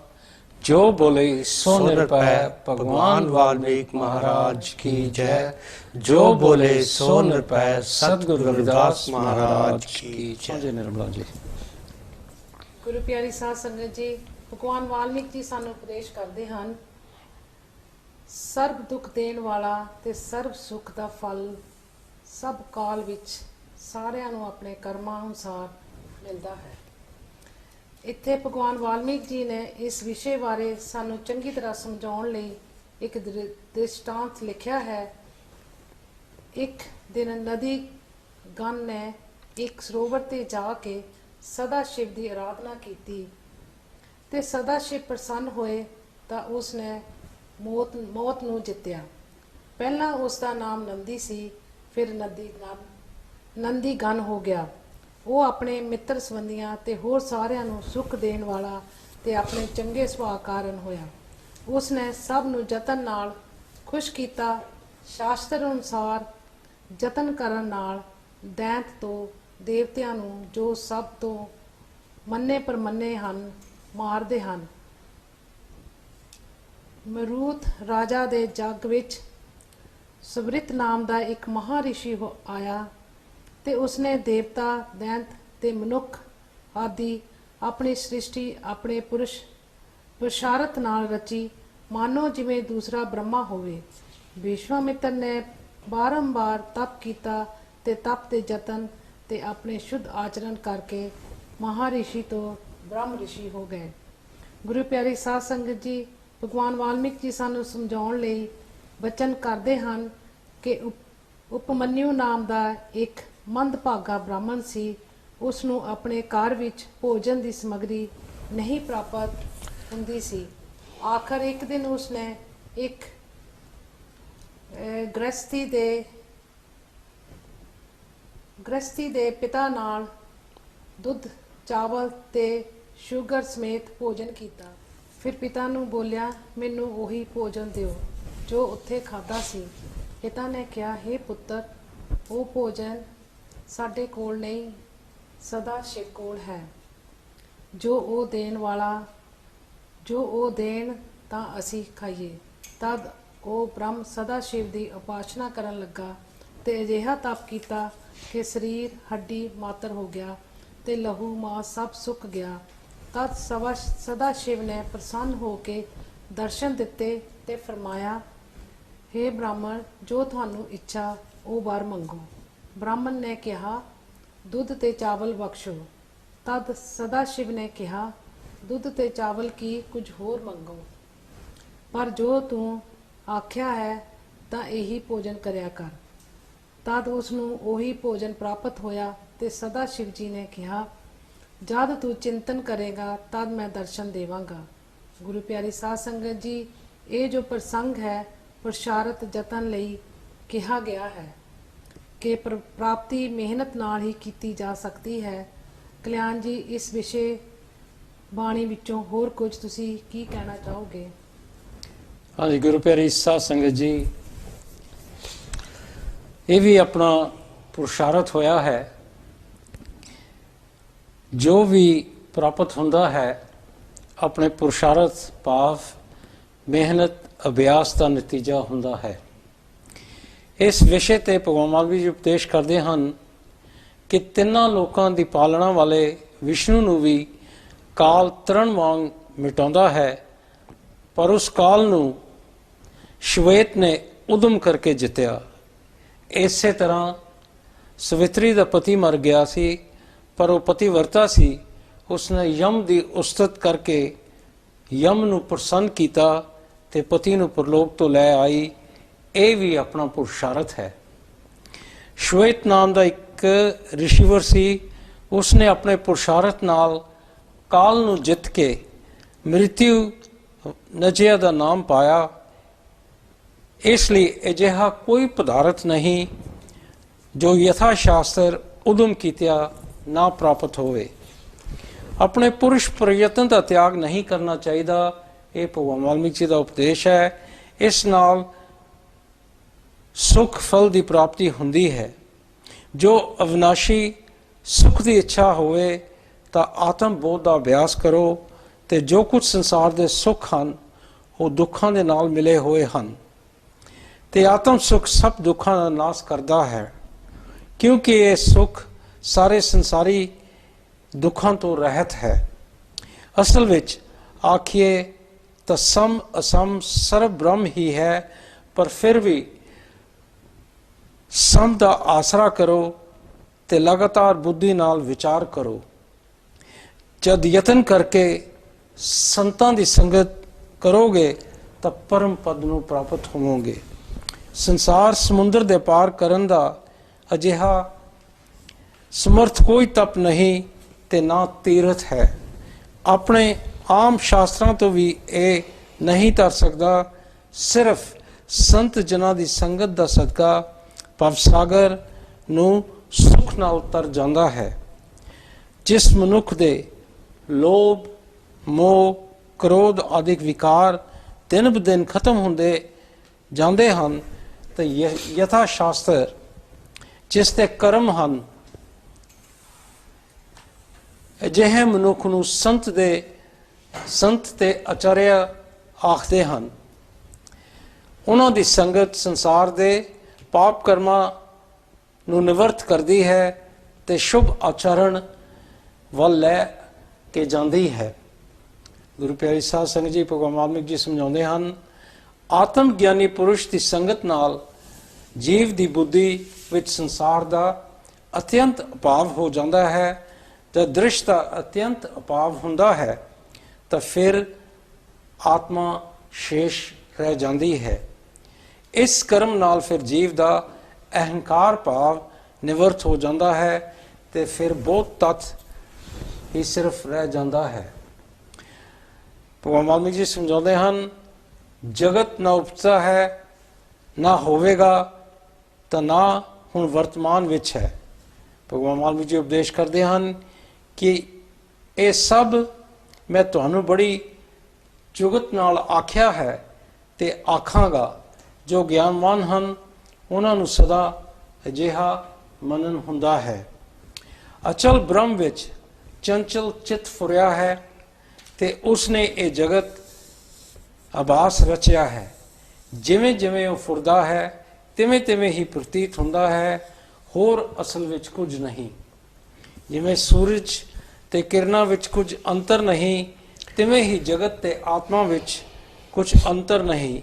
ਜੋ ਬੋਲੇ ਸੋ ਨਿਰਭੈ ਭਗਵਾਨ ਵਾਲਮੀਕ महाराज की जय। जो बोले सो निरभय सतगुरु रविदास महाराज की जय। जय निर्मला जी। ਗੁਰੂ ਪਿਆਰੀ ਸਾਧ ਸੰਗਤ ਜੀ, ਭਗਵਾਨ ਵਾਲਮੀਕ ਜੀ ਸਾਨੂੰ ਉਪਦੇਸ਼ ਕਰਦੇ ਹਨ, ਸਰਬ ਦੁੱਖ ਦੇਣ ਵਾਲਾ ਤੇ ਸਰਬ ਸੁੱਖ ਦਾ ਫਲ ਸਭ ਕਾਲ ਵਿੱਚ ਸਾਰਿਆਂ ਨੂੰ ਆਪਣੇ ਕਰਮਾਂ ਅਨੁਸਾਰ ਮਿਲਦਾ ਹੈ। ਇੱਥੇ ਭਗਵਾਨ ਵਾਲਮੀਕ ਜੀ ਨੇ ਇਸ ਵਿਸ਼ੇ ਬਾਰੇ ਸਾਨੂੰ ਚੰਗੀ ਤਰ੍ਹਾਂ ਸਮਝਾਉਣ ਲਈ ਇੱਕ ਦ੍ਰਿਸ਼ਟਾਂਤ ਲਿਖਿਆ ਹੈ। ਇੱਕ ਦਿਨ ਨਦੀ ਗਣ ਨੇ ਇੱਕ ਸਰੋਵਰ ਤੇ ਜਾ ਕੇ ਸਦਾ ਸ਼ਿਵ ਦੀ ਆਰਾਧਨਾ ਕੀਤੀ ਤੇ ਸਦਾ ਸ਼ਿਵ ਪ੍ਰਸੰਨ ਹੋਏ ਤਾਂ ਉਸ ਨੇ ਮੌਤ ਨੂੰ ਜਿੱਤਿਆ। ਪਹਿਲਾਂ ਉਸ ਦਾ ਨਾਮ ਨੰਦੀ ਸੀ, ਫਿਰ ਨੰਦੀ ਗਣ ਹੋ ਗਿਆ। ਉਹ ਆਪਣੇ ਮਿੱਤਰ ਸੰਬੰਧੀਆਂ ਤੇ ਹੋਰ ਸਾਰਿਆਂ ਨੂੰ ਸੁੱਖ ਦੇਣ ਵਾਲਾ ਤੇ ਆਪਣੇ ਚੰਗੇ ਸੁਭਾਅ ਕਾਰਨ ਹੋਇਆ। ਉਸ ਨੇ ਸਭ ਨੂੰ ਯਤਨ ਨਾਲ ਖੁਸ਼ ਕੀਤਾ। ਸ਼ਾਸਤਰ ਅਨੁਸਾਰ ਯਤਨ ਕਰਨ ਨਾਲ ਦੈਂਤ ਤੋਂ ਦੇਵਤਿਆਂ ਨੂੰ, ਜੋ ਸਭ ਤੋਂ ਮੰਨੇ ਪਰਮੰਨੇ ਹਨ, ਮਾਰਦੇ ਹਨ। ਮਰੂਤ ਰਾਜਾ ਦੇ ਜੱਗ ਵਿੱਚ ਸੁਬ੍ਰਿਤ ਨਾਮ ਦਾ ਇੱਕ ਮਹਾਰਿਸ਼ੀ ਆਇਆ ਤੇ ਉਸਨੇ ਦੇਵਤਾ, ਦੈਂਤ ਤੇ ਮਨੁੱਖ ਆਦਿ ਆਪਣੀ ਸ੍ਰਿਸ਼ਟੀ ਆਪਣੇ ਪੁਰਸ਼ਾਰਥ ਨਾਲ ਰਚੀ, ਮਾਨੋ ਜਿਵੇਂ ਦੂਸਰਾ ਬ੍ਰਹਮਾ ਹੋਵੇ। ਵਿਸ਼ਵਾਮਿੱਤਰ ਨੇ ਬਾਰੰਬਾਰ ਤਪ ਕੀਤਾ ਤੇ ਤਪ ਦੇ ਯਤਨ ਤੇ ਆਪਣੇ ਸ਼ੁੱਧ ਆਚਰਣ ਕਰਕੇ ਮਹਾਰਿਸ਼ੀ ਤੋਂ ਬ੍ਰਹਮ ਰਿਸ਼ੀ ਹੋ ਗਏ। ਗੁਰੂ ਪਿਆਰੀ ਸਾਧ ਸੰਗਤ ਜੀ, ਭਗਵਾਨ ਵਾਲਮੀਕ ਜੀ ਸਾਨੂੰ ਸਮਝਾਉਣ ਲਈ ਬਚਨ ਕਰਦੇ ਹਨ ਕਿ ਉਪਮਨਿਊ ਨਾਮ ਦਾ ਇੱਕ ਮੰਦਭਾਗਾ ਬ੍ਰਾਹਮਣ ਸੀ। ਉਸ ਨੂੰ ਆਪਣੇ ਘਰ ਵਿੱਚ ਭੋਜਨ ਦੀ ਸਮੱਗਰੀ ਨਹੀਂ ਪ੍ਰਾਪਤ ਹੁੰਦੀ ਸੀ। ਆਖਰ ਇੱਕ ਦਿਨ ਉਸਨੇ ਇੱਕ ਗ੍ਰਸਤੀ ਦੇ ਪਿਤਾ ਨਾਲ ਦੁੱਧ, ਚਾਵਲ ਤੇ ਸ਼ੂਗਰ ਸਮੇਤ ਭੋਜਨ ਕੀਤਾ। ਫਿਰ ਪਿਤਾ ਨੂੰ ਬੋਲਿਆ, ਮੈਨੂੰ ਉਹੀ ਭੋਜਨ ਦਿਓ ਜੋ ਉੱਥੇ ਖਾਦਾ ਸੀ। ਪਿਤਾ ਨੇ ਕਿਹਾ, ਹੇ ਪੁੱਤਰ, ਉਹ ਭੋਜਨ ਸਾਡੇ ਕੋਲ ਨਹੀਂ, ਸਦਾ ਸ਼ਿਵ ਕੋਲ ਹੈ। ਜੋ ਉਹ ਦੇਣ ਤਾਂ ਅਸੀਂ ਖਾਈਏ। ਤਦ ਉਹ ਬ੍ਰਹਮ ਸਦਾ ਸ਼ਿਵ ਦੀ ਉਪਾਸਨਾ ਕਰਨ ਲੱਗਾ ਤੇ ਅਜਿਹਾ ਤਪ ਕੀਤਾ ਕਿ ਸਰੀਰ ਹੱਡੀ ਮਾਤਰ ਹੋ ਗਿਆ ਤੇ ਲਹੂ ਮਾਸ ਸਭ ਸੁੱਕ ਗਿਆ। ਤਦ ਸਦਾ ਸ਼ਿਵ ਨੇ ਪ੍ਰਸੰਨ ਹੋ ਕੇ ਦਰਸ਼ਨ ਦਿੱਤੇ ਤੇ ਫਰਮਾਇਆ, ਹੇ ਬ੍ਰਾਹਮਣ, ਜੋ ਤੁਹਾਨੂੰ ਇੱਛਾ ਉਹ ਵਰ ਮੰਗੋ। ਬ੍ਰਾਹਮਣ ਨੇ ਕਿਹਾ, ਦੁੱਧ ਤੇ ਚਾਵਲ ਬਖਸ਼ੋ। ਤਦ ਸਦਾ ਸ਼ਿਵ ਨੇ ਕਿਹਾ, ਦੁੱਧ ਤੇ ਚਾਵਲ ਕੀ, ਕੁਝ ਹੋਰ ਮੰਗੋ, ਪਰ ਜੋ ਤੂੰ ਆਖਿਆ ਹੈ ਤਾਂ ਇਹੀ ਭੋਜਨ ਕਰਿਆ ਕਰ। ਤਦ ਉਸ ਨੂੰ ਉਹੀ ਭੋਜਨ ਪ੍ਰਾਪਤ ਹੋਇਆ ਤੇ ਸਦਾ ਸ਼ਿਵ ਜੀ ਨੇ ਕਿਹਾ, ਜਦ ਤੂੰ ਚਿੰਤਨ ਕਰੇਗਾ ਤਦ ਮੈਂ ਦਰਸ਼ਨ ਦੇਵਾਂਗਾ। ਗੁਰੂ ਪਿਆਰੀ ਸਾਧ ਸੰਗਤ ਜੀ, ਇਹ ਜੋ ਪ੍ਰਸੰਗ ਹੈ ਪੁਰਸ਼ਾਰਥ ਯਤਨ ਲਈ ਕਿਹਾ ਗਿਆ ਹੈ ਕਿ ਪ੍ਰਾਪਤੀ ਮਿਹਨਤ ਨਾਲ ਹੀ ਕੀਤੀ ਜਾ ਸਕਦੀ ਹੈ। ਕਲਿਆਣ ਜੀ, ਇਸ ਵਿਸ਼ੇ ਬਾਣੀ ਵਿੱਚੋਂ ਹੋਰ ਕੁਝ ਤੁਸੀਂ ਕੀ ਕਹਿਣਾ ਚਾਹੋਗੇ? ਹਾਂਜੀ ਗੁਰੂ ਪਿਆਰੀ ਸਾਧ ਸੰਗਤ ਜੀ, ਇਹ ਵੀ ਆਪਣਾ ਪੁਰਸ਼ਾਰਥ ਹੋਇਆ ਹੈ। ਜੋ ਵੀ ਪ੍ਰਾਪਤ ਹੁੰਦਾ ਹੈ ਆਪਣੇ ਪੁਰਸ਼ਾਰਥ ਭਾਵ ਮਿਹਨਤ ਅਭਿਆਸ ਦਾ ਨਤੀਜਾ ਹੁੰਦਾ ਹੈ। ਇਸ ਵਿਸ਼ੇ ਤੇ ਭਗਵਾਨ ਵਾਲਮੀਕ ਜੀ ਉਪਦੇਸ਼ ਕਰਦੇ ਹਨ ਕਿ ਤਿੰਨਾਂ ਲੋਕਾਂ ਦੀ ਪਾਲਣਾ ਵਾਲੇ ਵਿਸ਼ਨੂੰ ਨੂੰ ਵੀ ਕਾਲ ਤਰਨ ਵਾਂਗ ਮਿਟਾਉਂਦਾ ਹੈ, ਪਰ ਉਸ ਕਾਲ ਨੂੰ ਸ਼ਵੇਤ ਨੇ ਉਦਮ ਕਰਕੇ ਜਿੱਤਿਆ। ਇਸੇ ਤਰ੍ਹਾਂ ਸਵਿਤਰੀ ਦਾ ਪਤੀ ਮਰ ਗਿਆ ਸੀ, ਪਰ ਉਹ ਪਤੀਵਰਤਾ ਸੀ। ਉਸਨੇ ਯਮ ਦੀ ਉਸਤਤ ਕਰਕੇ ਯਮ ਨੂੰ ਪ੍ਰਸੰਨ ਕੀਤਾ ਤੇ ਪਤੀ ਨੂੰ ਪਰਲੋਕ ਤੋਂ ਲੈ ਆਈ। ਇਹ ਵੀ ਆਪਣਾ ਪੁਰਸ਼ਾਰਥ ਹੈ। ਸ਼ਵੇਤ ਨਾਮ ਦਾ ਇੱਕ ਰਿਸ਼ੀਵਰ ਸੀ। ਉਸਨੇ ਆਪਣੇ ਪੁਰਸ਼ਾਰਥ ਨਾਲ ਕਾਲ ਨੂੰ ਜਿੱਤ ਕੇ ਮ੍ਰਿਤਿਉ ਨਜਿਆ ਦਾ ਨਾਮ ਪਾਇਆ। ਇਸ ਲਈ ਅਜਿਹਾ ਕੋਈ ਪਦਾਰਥ ਨਹੀਂ ਜੋ ਯਥਾ ਸ਼ਾਸਤਰ ਉਦਮ ਕੀਤਿਆ ਨਾ ਪ੍ਰਾਪਤ ਹੋਵੇ। ਆਪਣੇ ਪੁਰਸ਼ ਪ੍ਰਯਤਨ ਦਾ ਤਿਆਗ ਨਹੀਂ ਕਰਨਾ ਚਾਹੀਦਾ। ਇਹ ਭਗਵਾਨ ਵਾਲਮੀਕ ਜੀ ਦਾ ਉਪਦੇਸ਼ ਹੈ। ਇਸ ਨਾਲ ਸੁਖ ਫਲ ਦੀ ਪ੍ਰਾਪਤੀ ਹੁੰਦੀ ਹੈ। ਜੋ ਅਵਿਨਾਸ਼ੀ ਸੁਖ ਦੀ ਇੱਛਾ ਹੋਵੇ ਤਾਂ ਆਤਮ ਬੋਧ ਦਾ ਅਭਿਆਸ ਕਰੋ ਤੇ ਜੋ ਕੁਝ ਸੰਸਾਰ ਦੇ ਸੁੱਖ ਹਨ ਉਹ ਦੁੱਖਾਂ ਦੇ ਨਾਲ ਮਿਲੇ ਹੋਏ ਹਨ ਤੇ ਆਤਮ ਸੁਖ ਸਭ ਦੁੱਖਾਂ ਦਾ ਨਾਸ਼ ਕਰਦਾ ਹੈ ਕਿਉਂਕਿ ਇਹ ਸੁਖ ਸਾਰੇ ਸੰਸਾਰੀ ਦੁੱਖਾਂ ਤੋਂ ਰਹਿਤ ਹੈ। ਅਸਲ ਵਿੱਚ ਆਖੀਏ ਤਾਂ ਸਮ ਅਸਮ ਸਰਬ ਬ੍ਰਹਮ ਹੀ ਹੈ, ਪਰ ਫਿਰ ਵੀ ਸਮ ਦਾ ਆਸਰਾ ਕਰੋ ਤੇ ਲਗਾਤਾਰ ਬੁੱਧੀ ਨਾਲ ਵਿਚਾਰ ਕਰੋ। ਜਦ ਯਤਨ ਕਰਕੇ ਸੰਤਾਂ ਦੀ ਸੰਗਤ ਕਰੋਗੇ ਤਾਂ ਪਰਮ ਪਦ ਨੂੰ ਪ੍ਰਾਪਤ ਹੋਵੋਗੇ। ਸੰਸਾਰ ਸਮੁੰਦਰ ਦੇ ਪਾਰ ਕਰਨ ਦਾ ਅਜਿਹਾ ਸਮਰਥ ਕੋਈ ਤਪ ਨਹੀਂ ਤੇ ਨਾ ਤੀਰਥ ਹੈ। ਆਪਣੇ ਆਮ ਸ਼ਾਸਤਰਾਂ ਤੋਂ ਵੀ ਇਹ ਨਹੀਂ ਤਰ ਸਕਦਾ। ਸਿਰਫ ਸੰਤ ਜਨਾਂ ਦੀ ਸੰਗਤ ਦਾ ਸਦਕਾ ਭਵਸਾਗਰ ਨੂੰ ਸੁਖ ਨਾਲ ਤਰ ਜਾਂਦਾ ਹੈ। ਜਿਸ ਮਨੁੱਖ ਦੇ ਲੋਭ ਮੋਹ ਕ੍ਰੋਧ ਆਦਿਕ ਵਿਕਾਰ ਦਿਨ ਬ ਦਿਨ ਖਤਮ ਹੁੰਦੇ ਜਾਂਦੇ ਹਨ ਤਾਂ ਯਥਾ ਸ਼ਾਸਤਰ ਜਿਸ ਦੇ ਕਰਮ ਹਨ ਅਜਿਹੇ ਮਨੁੱਖ ਨੂੰ ਸੰਤ ਤੇ ਆਚਾਰਿਆ ਆਖਦੇ ਹਨ। ਉਹਨਾਂ ਦੀ ਸੰਗਤ ਸੰਸਾਰ ਦੇ ਪਾਪ ਕਰਮਾਂ ਨੂੰ ਨਿਵਰਤ ਕਰਦੀ ਹੈ ਤੇ ਸ਼ੁਭ ਆਚਰਣ ਵੱਲ ਲੈ ਕੇ ਜਾਂਦੀ ਹੈ। ਗੁਰੂ ਪਿਆਰੀ ਸਾਧ ਸੰਗਤ ਜੀ, ਭਗਵਾਨ ਵਾਲਮੀਕ ਜੀ ਸਮਝਾਉਂਦੇ ਹਨ, ਆਤਮ ਗਿਆਨੀ ਪੁਰਸ਼ ਦੀ ਸੰਗਤ ਨਾਲ ਜੀਵ ਦੀ ਬੁੱਧੀ ਵਿੱਚ ਸੰਸਾਰ ਦਾ ਅਤਿਅੰਤ ਅਭਾਵ ਹੋ ਜਾਂਦਾ ਹੈ। ਜਦ ਦ੍ਰਿਸ਼ ਦਾ ਅਤਿਅੰਤ ਅਭਾਵ ਹੁੰਦਾ ਹੈ ਤਾਂ ਫਿਰ ਆਤਮਾ ਸ਼ੇਸ਼ ਰਹਿ ਜਾਂਦੀ ਹੈ। ਇਸ ਕਰਮ ਨਾਲ ਫਿਰ ਜੀਵ ਦਾ ਅਹੰਕਾਰ ਭਾਵ ਨਿਵਰਤ ਹੋ ਜਾਂਦਾ ਹੈ ਤੇ ਫਿਰ ਬਹੁਤ ਤੱਤ ਹੀ ਸਿਰਫ ਰਹਿ ਜਾਂਦਾ ਹੈ। ਭਗਵਾਨ ਵਾਲਮੀਕ ਜੀ ਸਮਝਾਉਂਦੇ ਹਨ, ਜਗਤ ਨਾ ਉਪਜਾ ਹੈ ਨਾ ਹੋਵੇਗਾ ਤਾਂ ਨਾ ਹੁਣ ਵਰਤਮਾਨ ਵਿੱਚ ਹੈ। ਭਗਵਾਨ ਵਾਲਮੀਕ ਜੀ ਉਪਦੇਸ਼ ਕਰਦੇ ਹਨ ਕਿ ਇਹ ਸਭ ਮੈਂ ਤੁਹਾਨੂੰ ਬੜੀ ਜੁਗਤ ਨਾਲ ਆਖਿਆ ਹੈ ਤੇ ਆਖਾਂਗਾ। ਜੋ ਗਿਆਨਵਾਨ ਹਨ ਉਹਨਾਂ ਨੂੰ ਸਦਾ ਅਜਿਹਾ ਮੰਨਣ ਹੁੰਦਾ ਹੈ। ਅਚਲ ਬ੍ਰਹਮ ਵਿੱਚ ਚੰਚਲ ਚਿੱਤ ਫੁਰਿਆ ਹੈ ਤੇ ਉਸਨੇ ਇਹ ਜਗਤ ਆਭਾਸ ਰਚਿਆ ਹੈ। ਜਿਵੇਂ ਜਿਵੇਂ ਉਹ ਫੁਰਦਾ ਹੈ ਤਿਵੇਂ ਤਿਵੇਂ ਹੀ ਪ੍ਰਤੀਤ ਹੁੰਦਾ ਹੈ, ਹੋਰ ਅਸਲ ਵਿੱਚ ਕੁਝ ਨਹੀਂ। ਜਿਵੇਂ ਸੂਰਜ ਤੇ ਕਿਰਨਾਂ ਵਿੱਚ ਕੁਝ ਅੰਤਰ ਨਹੀਂ, ਤਿਵੇਂ ਹੀ ਜਗਤ ਤੇ ਆਤਮਾ ਵਿੱਚ ਕੁਝ ਅੰਤਰ ਨਹੀਂ।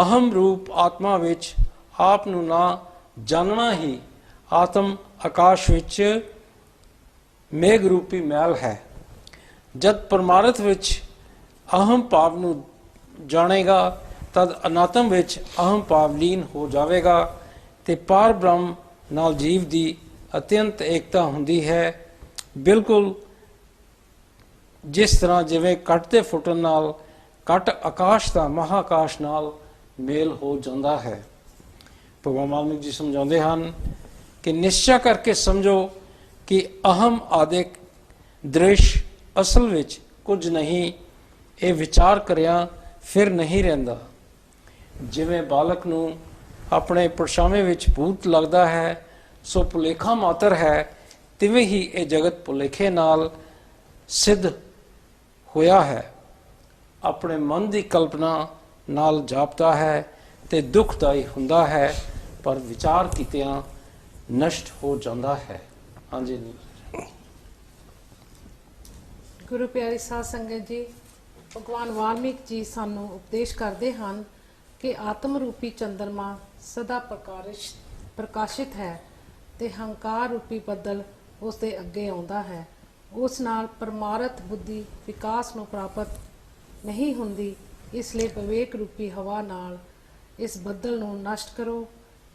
ਅਹਮ ਰੂਪ ਆਤਮਾ ਵਿੱਚ ਆਪ ਨੂੰ ਨਾ ਜਾਣਨਾ ਹੀ ਆਤਮ ਆਕਾਸ਼ ਵਿੱਚ ਮੇਘ ਰੂਪੀ ਮੈਲ ਹੈ। ਜਦ ਪਰਮਾਰਥ ਵਿੱਚ ਅਹਮ ਭਾਵ ਨੂੰ ਜਾਣੇਗਾ ਤਦ ਅਨਾਤਮ ਵਿੱਚ ਅਹਮ ਭਾਵ ਲੀਨ ਹੋ ਜਾਵੇਗਾ ਤੇ ਪਾਰ ਬ੍ਰਹਮ ਨਾਲ ਜੀਵ ਦੀ ਅਤਿਅੰਤ ਏਕਤਾ ਹੁੰਦੀ ਹੈ। ਬਿਲਕੁਲ ਜਿਸ ਤਰ੍ਹਾਂ ਜਿਵੇਂ ਕੱਟ ਦੇ ਫੁੱਟਣ ਨਾਲ ਕੱਟ ਆਕਾਸ਼ ਦਾ ਮਹਾਕਾਸ਼ ਨਾਲ ਮੇਲ ਹੋ ਜਾਂਦਾ ਹੈ। ਭਗਵਾਨ ਵਾਲਮੀਕ ਜੀ ਸਮਝਾਉਂਦੇ ਹਨ ਕਿ ਨਿਸ਼ਚਾ ਕਰਕੇ ਸਮਝੋ ਕਿ ਅਹਮ ਆਦਿਕ ਦ੍ਰਿਸ਼ ਅਸਲ ਵਿੱਚ ਕੁਝ ਨਹੀਂ। ਇਹ ਵਿਚਾਰ ਕਰਿਆ ਫਿਰ ਨਹੀਂ ਰਹਿੰਦਾ। ਜਿਵੇਂ ਬਾਲਕ ਨੂੰ ਆਪਣੇ ਪਰਛਾਵੇਂ ਵਿੱਚ ਭੂਤ ਲੱਗਦਾ ਹੈ ਸੋ ਭੁਲੇਖਾ ਮਾਤਰ ਹੈ, ਤਿਵੇਂ ਹੀ ਇਹ ਜਗਤ ਭੁਲੇਖੇ ਨਾਲ ਸਿੱਧ ਹੋਇਆ ਹੈ। ਆਪਣੇ ਮਨ ਦੀ ਕਲਪਨਾ ਨਾਲ ਜਾਪਦਾ ਹੈ ਤੇ ਦੁਖਦਾਈ ਹੁੰਦਾ ਹੈ, ਪਰ ਵਿਚਾਰ ਕੀਤਿਆਂ ਨਸ਼ਟ ਹੋ ਜਾਂਦਾ ਹੈ। ਹਾਂਜੀ ਗੁਰੂ ਪਿਆਰੀ ਸਾਧ ਸੰਗਤ ਜੀ, ਭਗਵਾਨ ਵਾਲਮੀਕ ਜੀ ਸਾਨੂੰ ਉਪਦੇਸ਼ ਕਰਦੇ ਹਨ ਕਿ ਆਤਮ ਰੂਪੀ ਚੰਦਰਮਾ ਸਦਾ ਪ੍ਰਕਾਸ਼ਿਤ ਹੈ ਤੇ ਹੰਕਾਰ ਰੂਪੀ ਬੱਦਲ ਉਸ ਦੇ ਅੱਗੇ ਆਉਂਦਾ ਹੈ। ਉਸ ਨਾਲ ਪਰਮਾਰਥ ਬੁੱਧੀ ਵਿਕਾਸ ਨੂੰ ਪ੍ਰਾਪਤ ਨਹੀਂ ਹੁੰਦੀ। ਇਸ ਲਈ ਵਿਵੇਕ ਰੂਪੀ ਹਵਾ ਨਾਲ ਇਸ ਬੱਦਲ ਨੂੰ ਨਸ਼ਟ ਕਰੋ।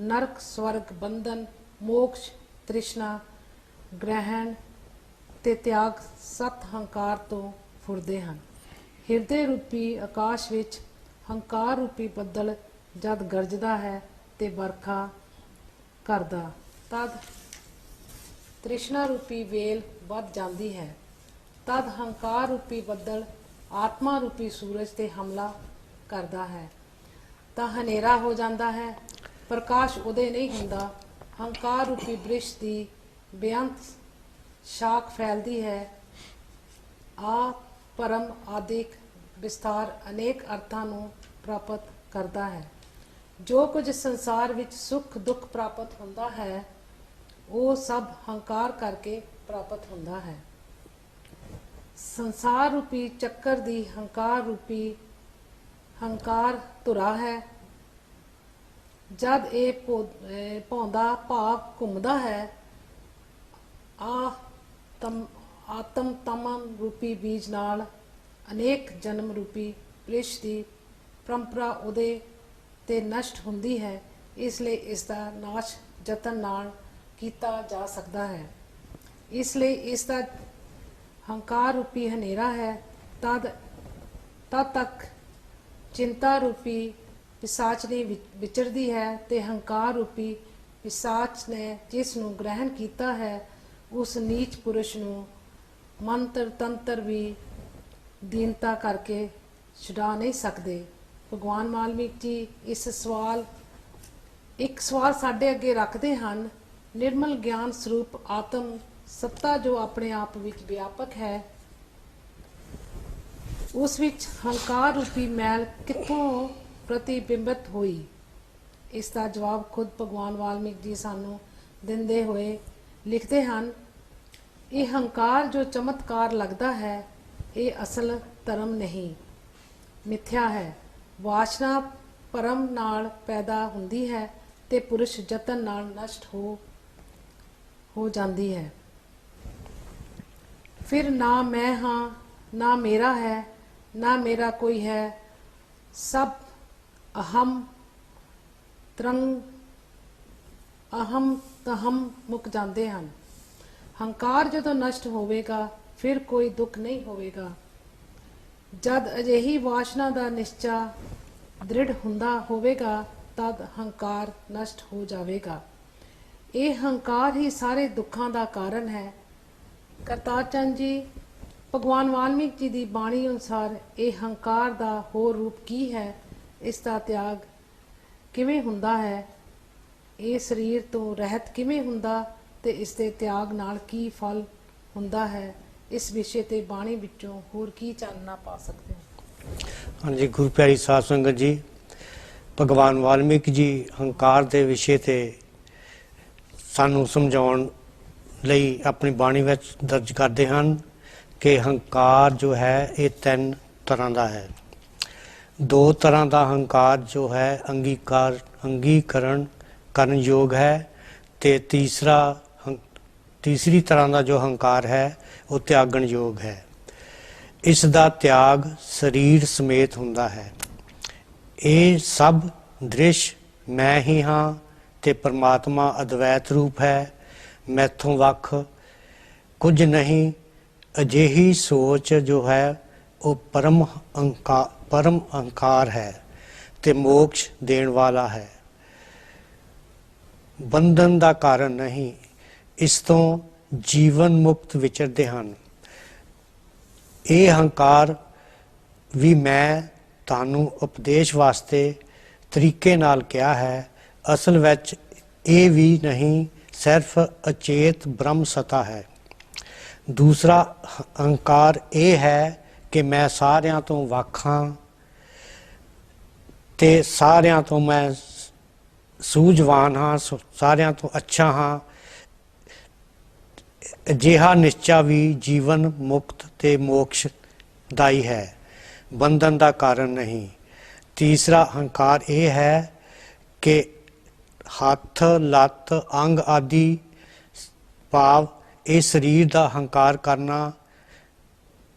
ਨਰਕ ਸਵਰਗ ਬੰਧਨ ਮੋਕਸ਼ ਤ੍ਰਿਸ਼ਨਾ ਗ੍ਰਹਿਣ ਤੇ ਤਿਆਗ ਸਤ ਹੰਕਾਰ ਤੋਂ ਫੁਰਦੇ ਹਨ। ਹਿਰਦੇ ਰੂਪੀ ਆਕਾਸ਼ ਵਿੱਚ ਹੰਕਾਰ ਰੂਪੀ ਬੱਦਲ ਜਦ ਗਰਜਦਾ ਹੈ ਤੇ ਵਰਖਾ ਕਰਦਾ, ਤਦ ਤ੍ਰਿਸ਼ਨਾ ਰੂਪੀ ਵੇਲ ਵੱਧ ਜਾਂਦੀ ਹੈ। ਤਦ ਹੰਕਾਰ ਰੂਪੀ ਬੱਦਲ ਆਤਮਾ ਰੂਪੀ ਸੂਰਜ ਤੇ ਹਮਲਾ ਕਰਦਾ ਹੈ ਤਾਂ ਹਨੇਰਾ ਹੋ ਜਾਂਦਾ ਹੈ। ਪ੍ਰਕਾਸ਼ ਉਦੇ ਨਹੀਂ ਹੁੰਦਾ। ਹੰਕਾਰ ਰੂਪੀ ਬ੍ਰਿਸ਼ ਦੀ ਬੇਅੰਤ ਸ਼ਾਖ ਫੈਲਦੀ ਹੈ। ਆ ਪਰਮ ਆਦਿਕ ਵਿਸਥਾਰ ਅਨੇਕ ਅਰਥਾਂ ਨੂੰ ਪ੍ਰਾਪਤ ਕਰਦਾ ਹੈ। ਜੋ ਕੁਝ ਸੰਸਾਰ ਵਿੱਚ ਸੁੱਖ ਦੁੱਖ ਪ੍ਰਾਪਤ ਹੁੰਦਾ ਹੈ ਉਹ ਸਭ ਹੰਕਾਰ ਕਰਕੇ ਪ੍ਰਾਪਤ ਹੁੰਦਾ ਹੈ। ਸੰਸਾਰ ਰੂਪੀ ਚੱਕਰ ਦੀ ਹੰਕਾਰ ਧੁਰਾ ਹੈ। ਜਦ ਇਹ ਭੌਂਦਾ ਭਾਵ ਘੁੰਮਦਾ ਹੈ, ਆਤਮ ਤਮਮ ਰੂਪੀ ਬੀਜ ਨਾਲ ਅਨੇਕ ਜਨਮ ਰੂਪੀ ਕਲੇਸ਼ ਦੀ ਪਰੰਪਰਾ ਉਹਦੇ ਤੇ ਨਸ਼ਟ ਹੁੰਦੀ ਹੈ। ਇਸ ਲਈ ਇਸ ਦਾ ਨਾਸ਼ ਯਤਨ ਨਾਲ ਕੀਤਾ ਜਾ ਸਕਦਾ ਹੈ। ਇਸ ਲਈ ਇਸ ਦਾ ਹੰਕਾਰ ਰੂਪੀ ਹਨੇਰਾ ਹੈ। ਤਦ ਤੱਕ ਚਿੰਤਾ ਰੂਪੀ ਪਿਸਾਚਨੀ ਵਿਚਰਦੀ ਹੈ ਤੇ ਹੰਕਾਰ ਰੂਪੀ ਪਿਸਾਚ ਨੇ ਜਿਸ ਨੂੰ ਗ੍ਰਹਿਣ ਕੀਤਾ ਹੈ ਉਸ ਨੀਚ ਪੁਰਸ਼ ਨੂੰ ਮੰਤਰ ਤੰਤਰ ਵੀ ਦੀਨਤਾ ਕਰਕੇ ਛੁਡਾ ਨਹੀਂ ਸਕਦੇ। ਭਗਵਾਨ ਵਾਲਮੀਕ ਜੀ ਇੱਕ ਸਵਾਲ ਸਾਡੇ ਅੱਗੇ ਰੱਖਦੇ ਹਨ। ਨਿਰਮਲ ਗਿਆਨ ਸਰੂਪ ਆਤਮ ਸੱਤਾ ਜੋ ਆਪਣੇ ਆਪ ਵਿੱਚ ਵਿਆਪਕ ਹੈ, ਉਸ ਵਿੱਚ ਹੰਕਾਰ ਰੂਪੀ ਮੈਲ ਕਿੱਥੋਂ ਪ੍ਰਤੀਬਿੰਬਤ ਹੋਈ? ਇਸ ਦਾ ਜਵਾਬ ਖੁਦ ਭਗਵਾਨ ਵਾਲਮੀਕ ਜੀ ਸਾਨੂੰ ਦਿੰਦੇ ਹੋਏ ਲਿਖਦੇ ਹਨ। ਇਹ ਹੰਕਾਰ ਜੋ ਚਮਤਕਾਰ ਲੱਗਦਾ ਹੈ, ਇਹ ਅਸਲ ਧਰਮ ਨਹੀਂ, ਮਿਥਿਆ ਹੈ। ਵਾਸ਼ਨਾ ਪਰਮ ਨਾਲ ਪੈਦਾ ਹੁੰਦੀ ਹੈ ਤੇ ਪੁਰਸ਼ ਯਤਨ ਨਾਲ ਨਸ਼ਟ ਹੋ ਜਾਂਦੀ ਹੈ। ਫਿਰ ਨਾ ਮੈਂ ਹਾਂ, ਨਾ ਮੇਰਾ ਹੈ, ਨਾ ਮੇਰਾ ਕੋਈ ਹੈ, ਸਭ ਅਹਮ ਤਹਮ ਮੁੱਕ ਜਾਂਦੇ ਹਨ। ਹੰਕਾਰ ਜਦੋਂ ਨਸ਼ਟ ਹੋਵੇਗਾ ਫਿਰ ਕੋਈ ਦੁੱਖ ਨਹੀਂ ਹੋਵੇਗਾ। ਜਦ ਅਜਿਹੀ ਵਾਸ਼ਨਾ ਦਾ ਨਿਸ਼ਚਾ ਦ੍ਰਿੜ ਹੁੰਦਾ ਹੋਵੇਗਾ ਤਦ ਹੰਕਾਰ ਨਸ਼ਟ ਹੋ ਜਾਵੇਗਾ। ਇਹ ਹੰਕਾਰ ਹੀ ਸਾਰੇ ਦੁੱਖਾਂ ਦਾ ਕਾਰਨ ਹੈ। ਕਰਤਾਰ ਚੰਦ ਜੀ, ਭਗਵਾਨ ਵਾਲਮੀਕ ਜੀ ਦੀ ਬਾਣੀ ਅਨੁਸਾਰ ਇਹ ਹੰਕਾਰ ਦਾ ਹੋਰ ਰੂਪ ਕੀ ਹੈ? ਇਸ ਦਾ ਤਿਆਗ ਕਿਵੇਂ ਹੁੰਦਾ ਹੈ? ਇਹ ਸਰੀਰ ਤੋਂ ਰਹਿਤ ਕਿਵੇਂ ਹੁੰਦਾ ਤੇ ਇਸ ਦੇ ਤਿਆਗ ਨਾਲ ਕੀ ਫਲ ਹੁੰਦਾ ਹੈ? ਇਸ ਵਿਸ਼ੇ ਤੇ ਬਾਣੀ ਵਿੱਚੋਂ ਹੋਰ ਕੀ ਚਾਨਣਾ ਪਾ ਸਕਦੇ ਹੋ? ਹਾਂਜੀ, ਗੁਰੂ ਪਿਆਰੀ ਸਾਧ ਸੰਗਤ ਜੀ, ਭਗਵਾਨ ਵਾਲਮੀਕ ਜੀ ਹੰਕਾਰ ਦੇ ਵਿਸ਼ੇ ਤੇ ਸਾਨੂੰ ਸਮਝਾਉਣ ਲਈ ਆਪਣੀ ਬਾਣੀ ਵਿੱਚ ਦਰਜ ਕਰਦੇ ਹਨ ਕਿ ਹੰਕਾਰ ਜੋ ਹੈ ਇਹ 3 ਤਰ੍ਹਾਂ ਦਾ ਹੈ। 2 ਤਰ੍ਹਾਂ ਦਾ ਹੰਕਾਰ ਜੋ ਹੈ ਅੰਗੀਕਰਨ ਕਰਨ ਯੋਗ ਹੈ ਤੇ ਤੀਸਰੀ ਤਰ੍ਹਾਂ ਦਾ ਜੋ ਹੰਕਾਰ ਹੈ ਉਹ ਤਿਆਗਣ ਯੋਗ ਹੈ। ਇਸ ਦਾ ਤਿਆਗ ਸਰੀਰ ਸਮੇਤ ਹੁੰਦਾ ਹੈ। ਇਹ ਸਭ ਦ੍ਰਿਸ਼ ਮੈਂ ਹੀ ਹਾਂ ਤੇ ਪਰਮਾਤਮਾ ਅਦਵੈਤ ਰੂਪ ਹੈ, ਮੈਥੋਂ ਵੱਖ ਕੁਝ ਨਹੀਂ। ਅਜਿਹੀ ਸੋਚ ਜੋ ਹੈ ਉਹ ਪਰਮ ਅਹੰਕਾਰ ਹੈ ਤੇ ਮੋਕਸ਼ ਦੇਣ ਵਾਲਾ ਹੈ, ਬੰਧਨ ਦਾ ਕਾਰਨ ਨਹੀਂ। ਇਸ ਤੋਂ ਜੀਵਨ ਮੁਕਤ ਵਿਚਰਦੇ ਹਨ। ਇਹ ਹੰਕਾਰ ਵੀ ਮੈਂ ਤੁਹਾਨੂੰ ਉਪਦੇਸ਼ ਵਾਸਤੇ ਤਰੀਕੇ ਨਾਲ ਕਿਹਾ ਹੈ। ਅਸਲ ਵਿੱਚ ਇਹ ਵੀ ਨਹੀਂ, ਸਿਰਫ ਅਚੇਤ ਬ੍ਰਹਮ ਸਤਾ ਹੈ। ਦੂਸਰਾ ਹੰਕਾਰ ਇਹ ਹੈ ਕਿ ਮੈਂ ਸਾਰਿਆਂ ਤੋਂ ਵੱਖ ਹਾਂ ਤੇ ਸਾਰਿਆਂ ਤੋਂ ਮੈਂ ਸੂਝਵਾਨ ਹਾਂ, ਸਾਰਿਆਂ ਤੋਂ ਅੱਛਾ ਹਾਂ। ਅਜਿਹਾ ਨਿਸ਼ਚਾ ਵੀ ਜੀਵਨ ਮੁਕਤ ਤੇ ਮੋਕਸ਼ ਦਾਈ ਹੈ, ਬੰਧਨ ਦਾ ਕਾਰਨ ਨਹੀਂ। ਤੀਸਰਾ ਹੰਕਾਰ ਇਹ ਹੈ ਕਿ ਹੱਥ ਲੱਤ ਅੰਗ ਆਦਿ ਭਾਵ ਇਹ ਸਰੀਰ ਦਾ ਹੰਕਾਰ ਕਰਨਾ,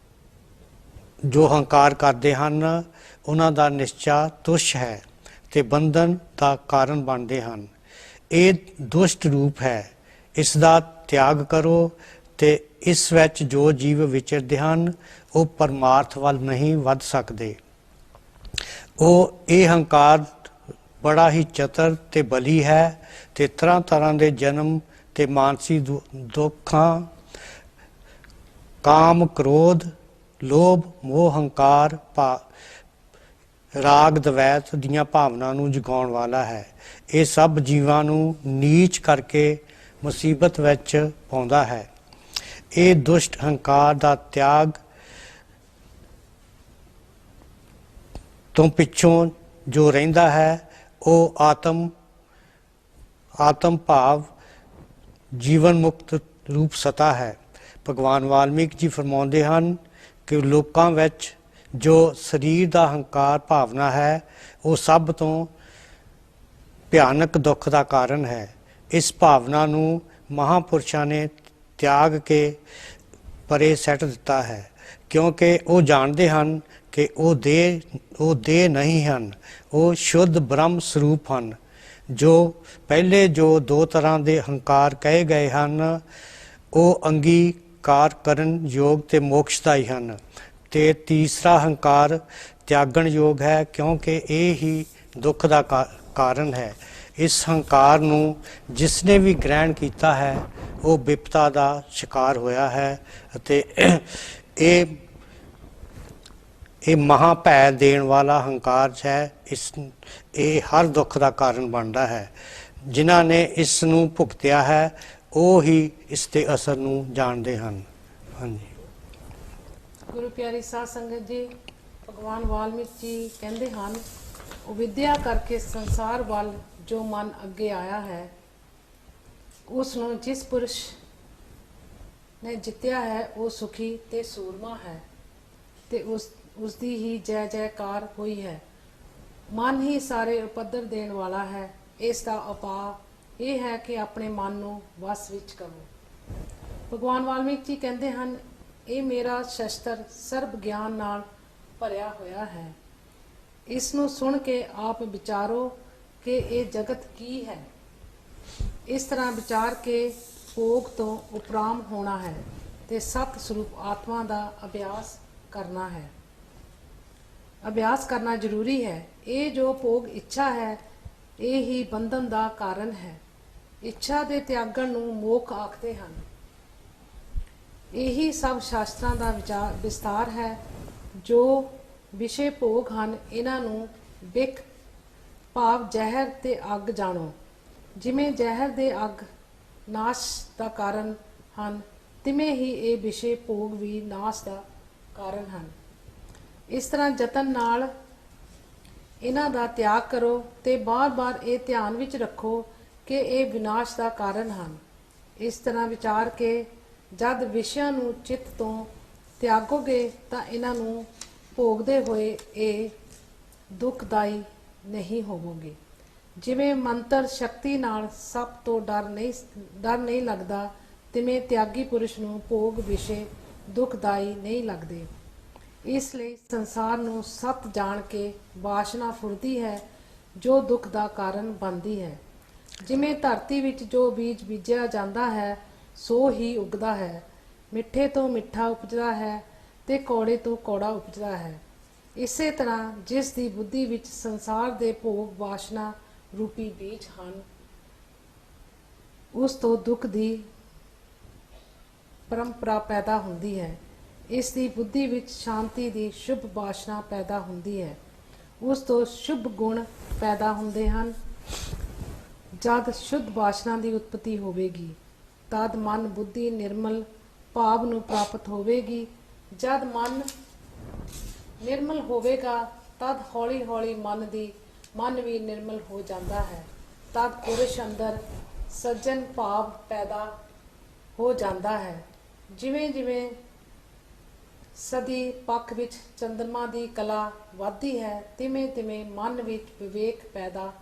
ਜੋ ਹੰਕਾਰ ਕਰਦੇ ਹਨ ਉਹਨਾਂ ਦਾ ਨਿਸ਼ਚਾ ਤੁਛ ਹੈ ਤੇ ਬੰਧਨ ਦਾ ਕਾਰਨ ਬਣਦੇ ਹਨ। ਇਹ ਦੁਸ਼ਟ ਰੂਪ ਹੈ। ਇਸ ਦਾ ਤਿਆਗ ਕਰੋ ਤੇ ਇਸ ਵਿੱਚ ਜੋ ਜੀਵ ਵਿਚਰਦੇ ਹਨ ਉਹ ਪਰਮਾਰਥ ਵੱਲ ਨਹੀਂ ਵੱਧ ਸਕਦੇ। ਇਹ ਹੰਕਾਰ ਬੜਾ ਹੀ ਚਤਰ ਤੇ ਬਲੀ ਹੈ ਤੇ ਤਰ੍ਹਾਂ ਤਰ੍ਹਾਂ ਦੇ ਜਨਮ ਤੇ ਮਾਨਸੀ ਦੁੱਖਾਂ, ਕਾਮ ਕ੍ਰੋਧ ਲੋਭ ਮੋਹ ਹੰਕਾਰ ਰਾਗ ਦਵੈਤ ਦੀਆਂ ਭਾਵਨਾ ਨੂੰ ਜਗਾਉਣ ਵਾਲਾ ਹੈ। ਇਹ ਸਭ ਜੀਵਾਂ ਨੂੰ ਨੀਚ ਕਰਕੇ ਮੁਸੀਬਤ ਵਿੱਚ ਪਾਉਂਦਾ ਹੈ। ਇਹ ਦੁਸ਼ਟ ਹੰਕਾਰ ਦਾ ਤਿਆਗ ਤੋਂ ਪਿੱਛੋਂ ਜੋ ਰਹਿੰਦਾ ਹੈ ਉਹ ਆਤਮ ਭਾਵ ਜੀਵਨ ਮੁਕਤ ਰੂਪ ਸਤਾ ਹੈ। ਭਗਵਾਨ ਵਾਲਮੀਕ ਜੀ ਫਰਮਾਉਂਦੇ ਹਨ ਕਿ ਲੋਕਾਂ ਵਿੱਚ ਜੋ ਸਰੀਰ ਦਾ ਹੰਕਾਰ ਭਾਵਨਾ ਹੈ ਉਹ ਸਭ ਤੋਂ ਭਿਆਨਕ ਦੁੱਖ ਦਾ ਕਾਰਨ ਹੈ। ਇਸ ਭਾਵਨਾ ਨੂੰ ਮਹਾਂਪੁਰਸ਼ਾਂ ਨੇ ਤਿਆਗ ਕੇ ਪਰੇ ਸੱਟ ਦਿੱਤਾ ਹੈ, ਕਿਉਂਕਿ ਉਹ ਜਾਣਦੇ ਹਨ ਕਿ ਉਹ ਦੇਹ ਨਹੀਂ ਹਨ, ਉਹ ਸ਼ੁੱਧ ਬ੍ਰਹਮ ਸਰੂਪ ਹਨ। ਜੋ ਪਹਿਲੇ ਜੋ ਦੋ ਤਰ੍ਹਾਂ ਦੇ ਹੰਕਾਰ ਕਹੇ ਗਏ ਹਨ ਉਹ ਅੰਗੀਕਾਰ ਕਰਨ ਯੋਗ ਤੇ ਮੋਕਸ਼ਦਾਈ ਹਨ, ਤੇ ਤੀਸਰਾ ਹੰਕਾਰ ਤਿਆਗਣ ਯੋਗ ਹੈ, ਕਿਉਂਕਿ ਇਹ ਹੀ ਦੁੱਖ ਦਾ ਕਾਰਨ ਹੈ। ਇਸ ਹੰਕਾਰ ਨੂੰ ਜਿਸ ਨੇ ਵੀ ਗ੍ਰਹਿਣ ਕੀਤਾ ਹੈ ਉਹ ਵਿਪਤਾ ਦਾ ਸ਼ਿਕਾਰ ਹੋਇਆ ਹੈ ਅਤੇ ਇਹ ਮਹਾ ਭੈ ਦੇਣ ਵਾਲਾ ਹੰਕਾਰ ਹੈ। ਇਹ ਹਰ ਦੁੱਖ ਦਾ ਕਾਰਨ ਬਣਦਾ ਹੈ। ਜਿਨ੍ਹਾਂ ਨੇ ਇਸ ਨੂੰ ਭੁਗਤਿਆ ਹੈ ਉਹ ਹੀ ਇਸ ਦੇ ਅਸਰ ਨੂੰ ਜਾਣਦੇ ਹਨ। ਹਾਂਜੀ। ਗੁਰੂ ਪਿਆਰੀ ਸਾਧ ਸੰਗਤ ਜੀ, ਭਗਵਾਨ ਵਾਲਮੀਕ ਜੀ ਕਹਿੰਦੇ ਹਨ, ਉਹ ਵਿਦਿਆ ਕਰਕੇ ਸੰਸਾਰ ਵੱਲ ਜੋ ਮਨ ਅੱਗੇ ਆਇਆ ਹੈ ਉਸ ਨੂੰ ਜਿਸ ਪੁਰਸ਼ ਨੇ ਜਿੱਤਿਆ ਹੈ ਉਹ ਸੁਖੀ ਤੇ ਸੂਰਮਾ ਹੈ ਤੇ ਉਸ ਦੀ ਹੀ ਜੈ ਜੈਕਾਰ ਹੋਈ ਹੈ। ਮਨ ਹੀ ਸਾਰੇ ਉਪੱਦਰ ਦੇਣ ਵਾਲਾ ਹੈ। ਇਸ ਦਾ ਉਪਾਅ ਇਹ ਹੈ ਕਿ ਆਪਣੇ ਮਨ ਨੂੰ ਵਸ ਵਿੱਚ ਕਰੋ। ਭਗਵਾਨ ਵਾਲਮੀਕ ਜੀ ਕਹਿੰਦੇ ਹਨ, ਇਹ ਮੇਰਾ ਸ਼ਸਤਰ ਸਰਬ ਗਿਆਨ ਨਾਲ ਭਰਿਆ ਹੋਇਆ ਹੈ। ਇਸ ਨੂੰ ਸੁਣ ਕੇ ਆਪ ਵਿਚਾਰੋ ਕਿ ਇਹ ਜਗਤ ਕੀ ਹੈ। ਇਸ ਤਰ੍ਹਾਂ ਵਿਚਾਰ ਕੇ ਭੋਗ ਤੋਂ ਉਪਰਾਮ ਹੋਣਾ ਹੈ ਤੇ ਸਤ ਸਰੂਪ ਆਤਮਾ ਦਾ ਅਭਿਆਸ ਕਰਨਾ ਹੈ। ਅਭਿਆਸ ਕਰਨਾ ਜ਼ਰੂਰੀ ਹੈ। ਇਹ ਜੋ ਭੋਗ ਇੱਛਾ ਹੈ ਇਹ ਹੀ ਬੰਧਨ ਦਾ ਕਾਰਨ ਹੈ। ਇੱਛਾ ਦੇ ਤਿਆਗਣ ਨੂੰ ਮੋਖ ਆਖਦੇ ਹਨ। ਇਹੀ ਸਭ ਸ਼ਾਸਤਰਾਂ ਦਾ ਵਿਸਤਾਰ ਹੈ। ਜੋ ਵਿਸ਼ੇ ਭੋਗ ਹਨ ਇਹਨਾਂ ਨੂੰ ਬਿਕ ਭਾਵ ਜ਼ਹਿਰ ਤੇ ਅੱਗ ਜਾਣੋ। ਜਿਵੇਂ ਜ਼ਹਿਰ ਦੇ ਅੱਗ ਨਾਸ਼ ਦਾ ਕਾਰਨ ਹਨ, ਤਿਵੇਂ ਹੀ ਇਹ ਵਿਸ਼ੇ ਭੋਗ ਵੀ ਨਾਸ਼ ਦਾ ਕਾਰਨ ਹਨ। ਇਸ ਤਰ੍ਹਾਂ ਯਤਨ ਨਾਲ ਇਹਨਾਂ ਦਾ ਤਿਆਗ ਕਰੋ ਤੇ ਬਾਰ-ਬਾਰ ਇਹ ਧਿਆਨ ਵਿੱਚ ਰੱਖੋ ਕਿ ਇਹ ਵਿਨਾਸ਼ ਦਾ ਕਾਰਨ ਹਨ। ਇਸ ਤਰ੍ਹਾਂ ਵਿਚਾਰ ਕੇ ਜਦ ਵਿਸ਼ਿਆਂ ਨੂੰ ਚਿੱਤ ਤੋਂ ਤਿਆਗੋਗੇ ਤਾਂ ਇਹਨਾਂ ਨੂੰ ਭੋਗਦੇ ਹੋਏ ਇਹ ਦੁਖਦਾਈ ਨਹੀਂ ਹੋਵੋਗੇ। ਜਿਵੇਂ ਮੰਤਰ ਸ਼ਕਤੀ ਨਾਲ ਸਭ ਤੋਂ ਡਰ ਨਹੀਂ ਲੱਗਦਾ, ਤਿਵੇਂ ਤਿਆਗੀ ਪੁਰਸ਼ ਨੂੰ ਭੋਗ ਵਿਸ਼ੇ ਦੁਖਦਾਈ ਨਹੀਂ ਲੱਗਦੇ। ਇਸ ਲਈ ਸੰਸਾਰ ਨੂੰ ਸਤ ਜਾਣ ਕੇ ਵਾਸ਼ਨਾ ਫੁਰਦੀ ਹੈ ਜੋ ਦੁੱਖ ਦਾ ਕਾਰਨ ਬਣਦੀ ਹੈ। ਜਿਵੇਂ ਧਰਤੀ ਵਿੱਚ ਜੋ ਬੀਜ ਬੀਜਿਆ ਜਾਂਦਾ ਹੈ ਸੋ ਹੀ ਉਗਦਾ ਹੈ। ਮਿੱਠੇ ਤੋਂ ਮਿੱਠਾ ਉਪਜਦਾ ਹੈ ਤੇ ਕੌੜੇ ਤੋਂ ਕੌੜਾ ਉਪਜਦਾ ਹੈ। ਇਸੇ ਤਰ੍ਹਾਂ ਜਿਸ ਦੀ ਬੁੱਧੀ ਵਿੱਚ ਸੰਸਾਰ ਦੇ ਭੋਗ ਵਾਸ਼ਨਾ ਰੂਪੀ ਬੀਜ ਹਨ ਉਸ ਤੋਂ ਦੁੱਖ ਦੀ ਪਰੰਪਰਾ ਪੈਦਾ ਹੁੰਦੀ ਹੈ। ਇਸ ਦੀ ਬੁੱਧੀ ਵਿੱਚ ਸ਼ਾਂਤੀ ਦੀ ਸ਼ੁਭ ਵਾਸ਼ਨਾ ਪੈਦਾ ਹੁੰਦੀ ਹੈ। ਉਸ ਤੋਂ ਸ਼ੁਭ ਗੁਣ ਪੈਦਾ ਹੁੰਦੇ ਹਨ। ਜਦ ਸ਼ੁੱਧ ਵਾਸ਼ਨਾ ਦੀ ਉਤਪਤੀ ਹੋਵੇਗੀ ਤਦ ਮਨ ਬੁੱਧੀ ਨਿਰਮਲ ਭਾਵ ਨੂੰ ਪ੍ਰਾਪਤ ਹੋਵੇਗੀ। ਜਦ ਮਨ ਨਿਰਮਲ ਹੋਵੇਗਾ ਤਦ ਹੌਲੀ ਹੌਲੀ ਮਨ ਵੀ ਨਿਰਮਲ ਹੋ ਜਾਂਦਾ ਹੈ। ਤਦ ਪੁਰਸ਼ ਅੰਦਰ ਸੱਜਣ ਭਾਵ ਪੈਦਾ ਹੋ ਜਾਂਦਾ ਹੈ। ਜਿਵੇਂ ਜਿਵੇਂ ਸਦੀ ਪੱਖ ਵਿੱਚ ਚੰਦਰਮਾ ਦੀ ਕਲਾ ਵੱਧਦੀ ਹੈ ਤਿਵੇਂ ਤਿਵੇਂ ਮਨ ਵਿੱਚ ਵਿਵੇਕ ਪੈਦਾ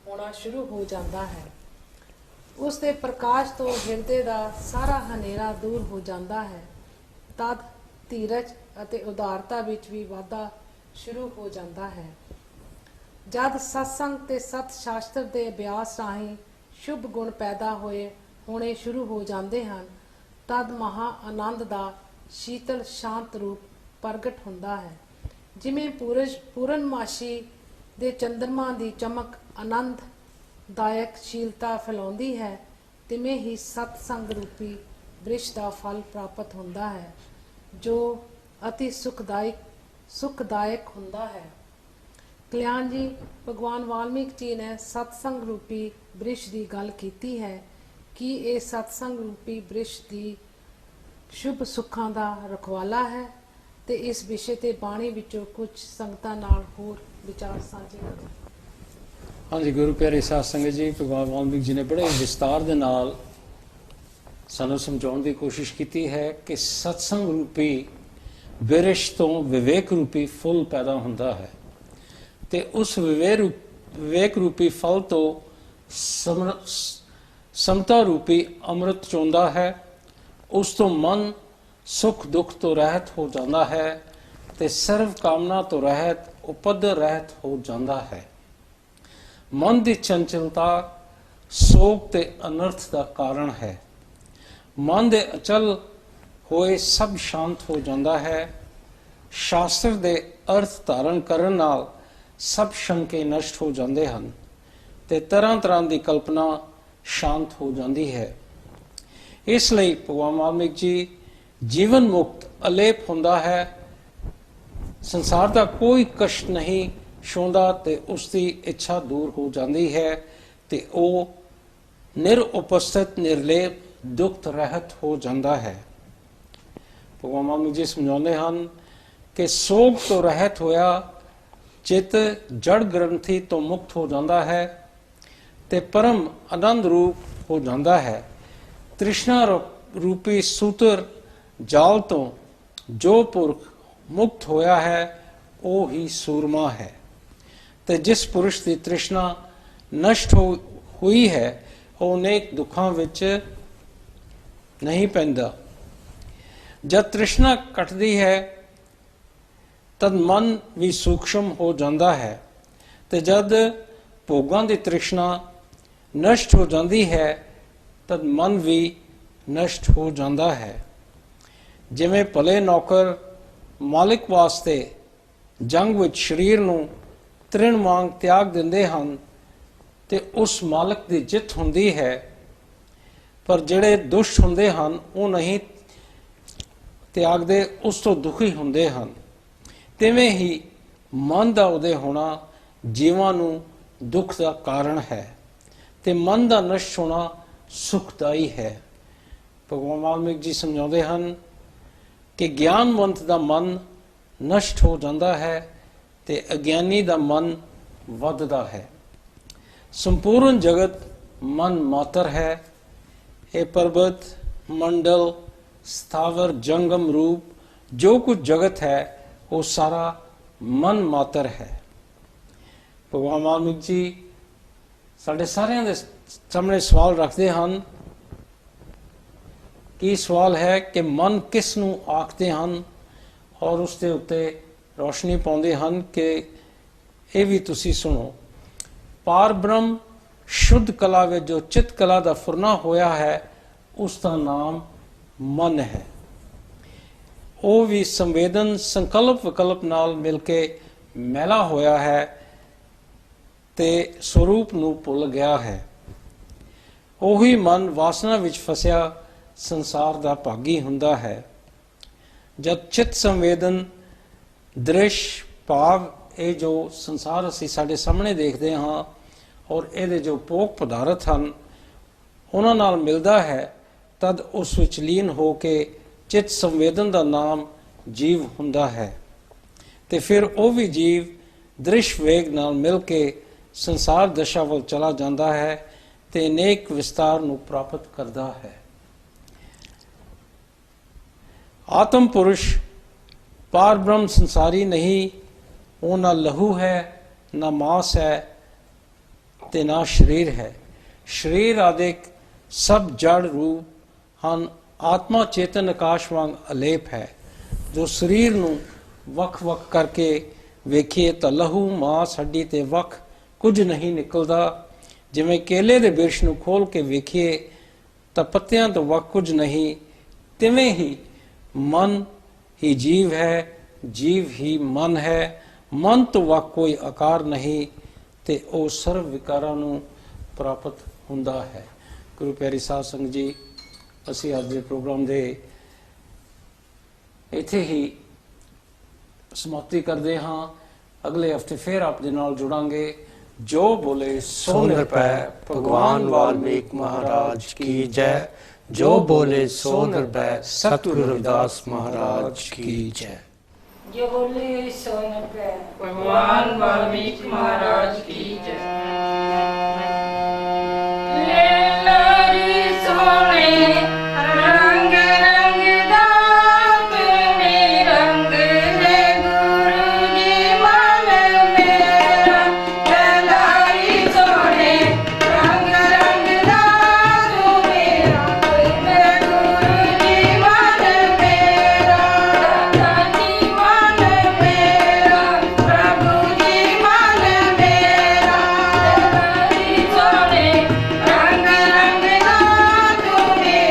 ਹੋਣਾ ਸ਼ੁਰੂ ਹੋ ਜਾਂਦਾ ਹੈ। ਉਸ ਦੇ ਪ੍ਰਕਾਸ਼ ਤੋਂ ਹਿਰਦੇ ਦਾ ਸਾਰਾ ਹਨੇਰਾ ਦੂਰ ਹੋ ਜਾਂਦਾ ਹੈ। ਤਦ ਧੀਰਜ ਅਤੇ ਉਦਾਰਤਾ ਵਿੱਚ ਵੀ ਵਾਧਾ ਸ਼ੁਰੂ ਹੋ ਜਾਂਦਾ ਹੈ। ਜਦ ਸਤਸੰਗ ਤੇ ਸਤ ਸ਼ਾਸਤਰ ਦੇ ਅਭਿਆਸ ਰਾਹੀਂ ਸ਼ੁਭ ਗੁਣ ਪੈਦਾ ਹੋਣੇ ਸ਼ੁਰੂ ਹੋ ਜਾਂਦੇ ਹਨ ਤਦ ਮਹਾ ਆਨੰਦ ਦਾ ਸ਼ੀਤਲ ਸ਼ਾਂਤ ਰੂਪ ਪ੍ਰਗਟ ਹੁੰਦਾ ਹੈ। ਜਿਵੇਂ ਪੂਰਨਮਾਸ਼ੀ ਦੇ ਚੰਦਰਮਾ ਦੀ ਚਮਕ ਆਨੰਦਦਾਇਕ ਸ਼ੀਲਤਾ ਫੈਲਾਉਂਦੀ ਹੈ, ਤਿਵੇਂ ਹੀ ਸਤਸੰਗ ਰੂਪੀ ਬ੍ਰਿਸ਼ ਦਾ ਫਲ ਪ੍ਰਾਪਤ ਹੁੰਦਾ ਹੈ ਜੋ ਅਤੀ ਸੁਖਦਾਇਕ ਹੁੰਦਾ ਹੈ। ਕਲਿਆਣ ਜੀ, ਭਗਵਾਨ ਵਾਲਮੀਕ ਜੀ ਨੇ ਸਤਸੰਗ ਰੂਪੀ ਬ੍ਰਿਸ਼ ਦੀ ਗੱਲ ਕੀਤੀ ਹੈ ਕਿ ਇਹ ਸਤਸੰਗ ਰੂਪੀ ਬ੍ਰਿਸ਼ ਦੀ ਸ਼ੁਭ ਸੁੱਖਾਂ ਦਾ ਰਖਵਾਲਾ ਹੈ ਤੇ ਇਸ ਵਿਸ਼ੇ ਤੇ ਬਾਣੀ ਵਿੱਚੋਂ ਕੁਝ ਸੰਗਤਾਂ ਨਾਲ ਹੋਰ ਵਿਚਾਰ ਸਾਂਝੇ ਕਰੋ। ਹਾਂਜੀ, ਗੁਰੂ ਪਿਆਰੇ ਸਾਧ ਸੰਗਤ ਜੀ, ਭਗਵਾਨ ਵਾਲਮੀਕ ਜੀ ਨੇ ਬੜੇ ਵਿਸਤਾਰ ਦੇ ਨਾਲ ਸਾਨੂੰ ਸਮਝਾਉਣ ਦੀ ਕੋਸ਼ਿਸ਼ ਕੀਤੀ ਹੈ ਕਿ ਸਤਸੰਗ ਰੂਪੀ ਬਿਰਸ਼ ਤੋਂ ਵਿਵੇਕ ਰੂਪੀ ਫੁੱਲ ਪੈਦਾ ਹੁੰਦਾ ਹੈ ਤੇ ਉਸ ਵਿਵੇਕ ਰੂਪੀ ਫਲ ਤੋਂ ਸਮਤਾ ਰੂਪੀ ਅੰਮ੍ਰਿਤ ਚੋਂਦਾ ਹੈ। ਉਸ ਤੋਂ ਮਨ ਸੁਖ ਦੁੱਖ ਤੋਂ ਰਹਿਤ ਹੋ ਜਾਂਦਾ ਹੈ ਤੇ ਸਰਵ ਕਾਮਨਾ ਤੋਂ ਰਹਿਤ ਉਪਦਰ ਰਹਿਤ ਹੋ ਜਾਂਦਾ ਹੈ। ਮਨ ਦੀ ਚੰਚਲਤਾ ਸੋਗ ਤੇ ਅਨਰਥ ਦਾ ਕਾਰਨ ਹੈ। ਮਨ ਦੇ ਅਚਲ ਹੋਏ ਸਭ ਸ਼ਾਂਤ ਹੋ ਜਾਂਦਾ ਹੈ। ਸ਼ਾਸਤਰ ਦੇ ਅਰਥ ਧਾਰਨ ਕਰਨ ਨਾਲ ਸਭ ਸ਼ੰਕੇ ਨਸ਼ਟ ਹੋ ਜਾਂਦੇ ਹਨ ਤੇ ਤਰ੍ਹਾਂ ਤਰ੍ਹਾਂ ਦੀ ਕਲਪਨਾ ਸ਼ਾਂਤ ਹੋ ਜਾਂਦੀ ਹੈ। ਇਸ ਲਈ ਭਗਵਾਨ ਵਾਲਮੀਕ ਜੀ ਜੀਵਨ ਮੁਕਤ ਅਲੇਪ ਹੁੰਦਾ ਹੈ। ਸੰਸਾਰ ਦਾ ਕੋਈ ਕਸ਼ਟ ਨਹੀਂ ਛੂੰਹਦਾ ਤੇ ਉਸ ਦੀ ਇੱਛਾ ਦੂਰ ਹੋ ਜਾਂਦੀ ਹੈ ਤੇ ਉਹ ਨਿਰਉਪਸਥਿਤ ਨਿਰਲੇਪ ਦੁੱਖ ਰਹਿਤ ਹੋ ਜਾਂਦਾ ਹੈ। ਭਗਵਾਨ ਵਾਲਮੀਕ ਜੀ ਸਮਝਾਉਂਦੇ ਹਨ ਕਿ ਸੋਗ ਤੋਂ ਰਹਿਤ ਹੋਇਆ ਚਿੱਤ ਜੜ ਗ੍ਰੰਥੀ ਤੋਂ ਮੁਕਤ ਹੋ ਜਾਂਦਾ ਹੈ ਤੇ ਪਰਮ ਆਨੰਦ ਰੂਪ ਹੋ ਜਾਂਦਾ ਹੈ। ਤ੍ਰਿਸ਼ਨਾ ਰੂਪੀ ਸੂਤਰ ਜਾਲ ਤੋਂ ਜੋ ਪੁਰਖ ਮੁਕਤ ਹੋਇਆ ਹੈ ਉਹ ਹੀ ਸੂਰਮਾ ਹੈ ਤੇ ਜਿਸ ਪੁਰਸ਼ ਦੀ ਤ੍ਰਿਸ਼ਨਾ ਨਸ਼ਟ ਹੋਈ ਹੈ ਉਹ ਅਨੇਕ ਦੁੱਖਾਂ ਵਿੱਚ ਨਹੀਂ ਪੈਂਦਾ। ਜਦ ਤ੍ਰਿਸ਼ਨਾ ਘਟਦੀ ਹੈ ਤਦ ਮਨ ਵੀ ਸੂਖਸ਼ਮ ਹੋ ਜਾਂਦਾ ਹੈ ਤੇ ਜਦ ਭੋਗਾਂ ਦੀ ਤ੍ਰਿਸ਼ਨਾ ਨਸ਼ਟ ਹੋ ਜਾਂਦੀ ਹੈ ਤਦ ਮਨ ਵੀ ਨਸ਼ਟ ਹੋ ਜਾਂਦਾ ਹੈ। ਜਿਵੇਂ ਭਲੇ ਨੌਕਰ ਮਾਲਿਕ ਵਾਸਤੇ ਜੰਗ ਵਿੱਚ ਸਰੀਰ ਨੂੰ ਤ੍ਰਿਣ ਵਾਂਗ ਤਿਆਗ ਦਿੰਦੇ ਹਨ ਤੇ ਉਸ ਮਾਲਕ ਦੀ ਜਿੱਤ ਹੁੰਦੀ ਹੈ, ਪਰ ਜਿਹੜੇ ਦੁਸ਼ਟ ਹੁੰਦੇ ਹਨ ਉਹ ਨਹੀਂ ਤਿਆਗਦੇ, ਉਸ ਤੋਂ ਦੁਖੀ ਹੁੰਦੇ ਹਨ। ਤਿਵੇਂ ਹੀ ਮਨ ਦਾ ਉਦੈ ਹੋਣਾ ਜੀਵਾਂ ਨੂੰ ਦੁੱਖ ਦਾ ਕਾਰਨ ਹੈ ਤੇ ਮਨ ਦਾ ਨਸ਼ਟ ਹੋਣਾ ਸੁਖਦਾਈ ਹੈ। ਭਗਵਾਨ ਵਾਲਮੀਕ ਜੀ ਸਮਝਾਉਂਦੇ ਹਨ ਕਿ ਗਿਆਨਵੰਤ ਦਾ ਮਨ ਨਸ਼ਟ ਹੋ ਜਾਂਦਾ ਹੈ ਤੇ ਅਗਿਆਨੀ ਦਾ ਮਨ ਵੱਧਦਾ ਹੈ। ਸੰਪੂਰਨ ਜਗਤ ਮਨ ਮਾਤਰ ਹੈ। ਇਹ ਪਰਬਤ ਮੰਡਲ ਸਥਾਵਰ ਜੰਗਮ ਰੂਪ ਜੋ ਕੁਝ ਜਗਤ ਹੈ ਉਹ ਸਾਰਾ ਮਨ ਮਾਤਰ ਹੈ। ਭਗਵਾਨ ਵਾਲਮੀਕ ਜੀ ਸਾਡੇ ਸਾਰਿਆਂ ਦੇ ਸਾਹਮਣੇ ਸਵਾਲ ਰੱਖਦੇ ਹਨ। ਕੀ ਸਵਾਲ ਹੈ ਕਿ ਮਨ ਕਿਸ ਨੂੰ ਆਖਦੇ ਹਨ ਔਰ ਉਸ ਦੇ ਉੱਤੇ ਰੋਸ਼ਨੀ ਪਾਉਂਦੇ ਹਨ ਕਿ ਇਹ ਵੀ ਤੁਸੀਂ ਸੁਣੋ। ਪਾਰ ਬ੍ਰਹਮ ਸ਼ੁੱਧ ਕਲਾ ਵਿੱਚ ਜੋ ਚਿਤ ਕਲਾ ਦਾ ਫੁਰਨਾ ਹੋਇਆ ਹੈ ਉਸ ਦਾ ਨਾਮ ਮਨ ਹੈ। ਉਹ ਵੀ ਸੰਵੇਦਨ ਸੰਕਲਪ ਵਿਕਲਪ ਨਾਲ ਮਿਲ ਕੇ ਮੈਲਾ ਹੋਇਆ ਹੈ ਤੇ ਸਰੂਪ ਨੂੰ ਭੁੱਲ ਗਿਆ ਹੈ। ਉਹੀ ਮਨ ਵਾਸਨਾ ਵਿੱਚ ਫਸਿਆ ਸੰਸਾਰ ਦਾ ਭਾਗੀ ਹੁੰਦਾ ਹੈ। ਜਦ ਚਿਤ ਸੰਵੇਦਨ ਦ੍ਰਿਸ਼ ਭਾਵ ਇਹ ਜੋ ਸੰਸਾਰ ਅਸੀਂ ਸਾਡੇ ਸਾਹਮਣੇ ਦੇਖਦੇ ਹਾਂ ਔਰ ਇਹਦੇ ਜੋ ਭੋਗ ਪਦਾਰਥ ਹਨ ਉਹਨਾਂ ਨਾਲ ਮਿਲਦਾ ਹੈ ਤਦ ਉਸ ਵਿੱਚ ਲੀਨ ਹੋ ਕੇ ਚਿਤ ਸੰਵੇਦਨ ਦਾ ਨਾਮ ਜੀਵ ਹੁੰਦਾ ਹੈ ਤੇ ਫਿਰ ਉਹ ਵੀ ਜੀਵ ਦ੍ਰਿਸ਼ ਵੇਗ ਨਾਲ ਮਿਲ ਕੇ ਸੰਸਾਰ ਦਸ਼ਾ ਵੱਲ ਚਲਾ ਜਾਂਦਾ ਹੈ ਤੇ ਅਨੇਕ ਵਿਸਤਾਰ ਨੂੰ ਪ੍ਰਾਪਤ ਕਰਦਾ ਹੈ। ਆਤਮ ਪੁਰਸ਼ ਪਾਰ ਬ੍ਰਹਮ ਸੰਸਾਰੀ ਨਹੀਂ, ਉਹ ਨਾ ਲਹੂ ਹੈ ਨਾ ਮਾਸ ਹੈ ਤੇ ਨਾ ਸਰੀਰ ਹੈ। ਸਰੀਰ ਆਦਿਕ ਸਭ ਜੜ ਰੂਪ ਹਨ। ਆਤਮਾ ਚੇਤਨ ਆਕਾਸ਼ ਵਾਂਗ ਅਲੇਪ ਹੈ। ਜੋ ਸਰੀਰ ਨੂੰ ਵੱਖ ਵੱਖ ਕਰਕੇ ਵੇਖੀਏ ਤਾਂ ਲਹੂ ਮਾਸ ਹੱਡੀ ਤੇ ਵੱਖ ਕੁਝ ਨਹੀਂ ਨਿਕਲਦਾ। ਜਿਵੇਂ ਕੇਲੇ ਦੇ ਬਿਰਸ਼ ਨੂੰ ਖੋਲ ਕੇ ਵੇਖੀਏ ਤਾਂ ਪੱਤਿਆਂ ਤੋਂ ਵੱਖ ਕੁਝ ਨਹੀਂ, ਤਿਵੇਂ ਹੀ ਮਨ ਹੀ ਜੀਵ ਹੈ, ਜੀਵ ਹੀ ਮਨ ਹੈ। ਮਨ ਤੋਂ ਵੱਖ ਕੋਈ ਆਕਾਰ ਨਹੀਂ ਤੇ ਉਹ ਸਰਵ ਵਿਕਾਰਾਂ ਨੂੰ ਪ੍ਰਾਪਤ ਹੁੰਦਾ ਹੈ। ਗੁਰੂ ਪਿਆਰੀ ਸਾਧ ਸੰਗਤ ਜੀ, ਅਸੀਂ ਅੱਜ ਦੇ ਪ੍ਰੋਗਰਾਮ ਦੇ ਇੱਥੇ ਹੀ ਸਮਾਪਤੀ ਕਰਦੇ ਹਾਂ। ਅਗਲੇ ਹਫਤੇ ਫਿਰ ਆਪ ਦੇ ਨਾਲ ਜੁੜਾਂਗੇ। ਜੋ ਬੋਲੇ ਸੋ ਨਿਰਭੈ। ਭਗਵਾਨ ਵਾਲਮੀਕ महाराज की जय। जो बोले सो निर्भय सतगुरु रविदास महाराज की जय। जो बोले सो निर्भय भगवान वाल्मीकि महाराज की जय। ले लारी सोने रंग रंग दात में रंग दे गुरु जी मन मेरा। ले लारी सोने रंग रंग दात में रंग दे गुरु जी मन मेरा। दाता जी मन मेरा प्रभु जी मन मेरा। ले लारी सोने रंग रंग दात में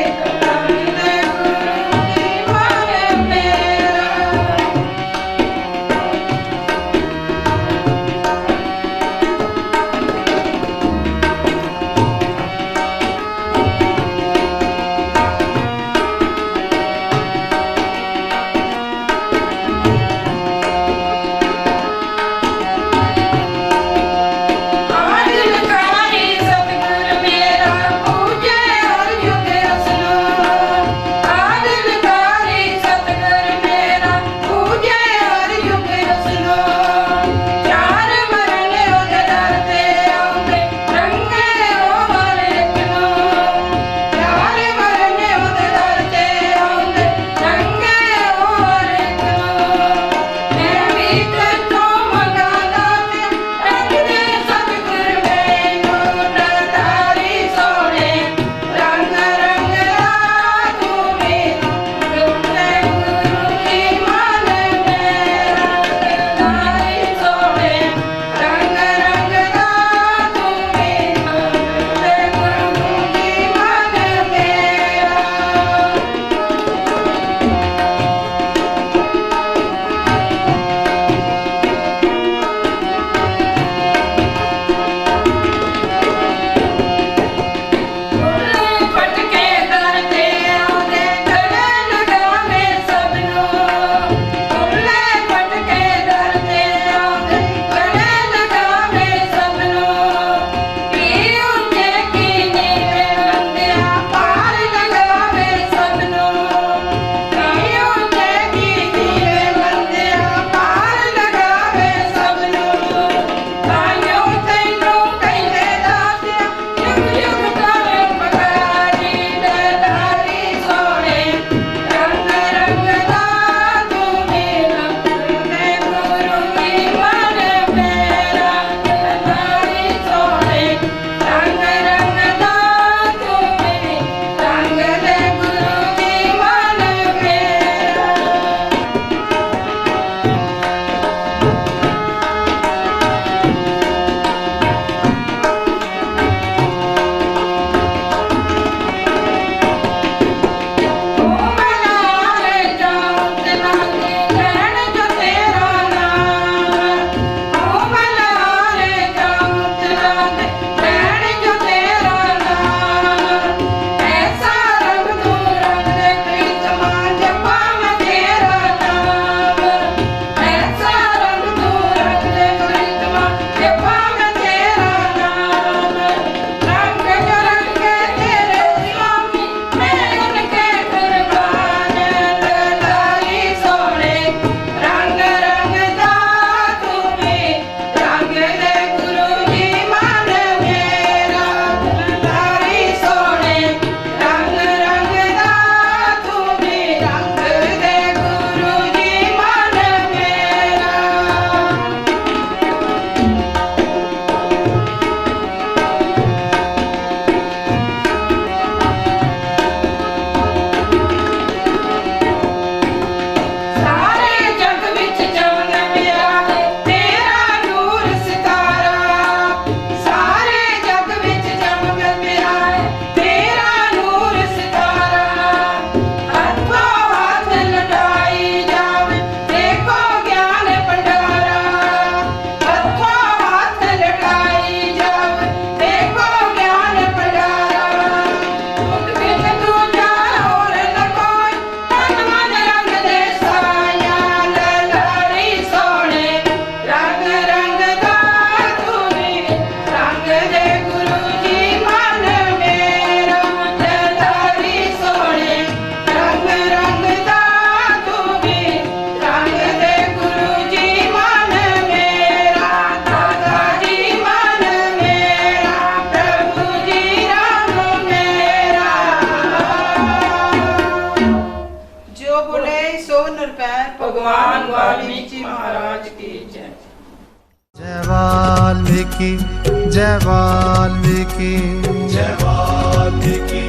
वाल्मीकि महाराज की जय। जय वाल्मीकि जय वाल्मीकि जय वाल्मीकि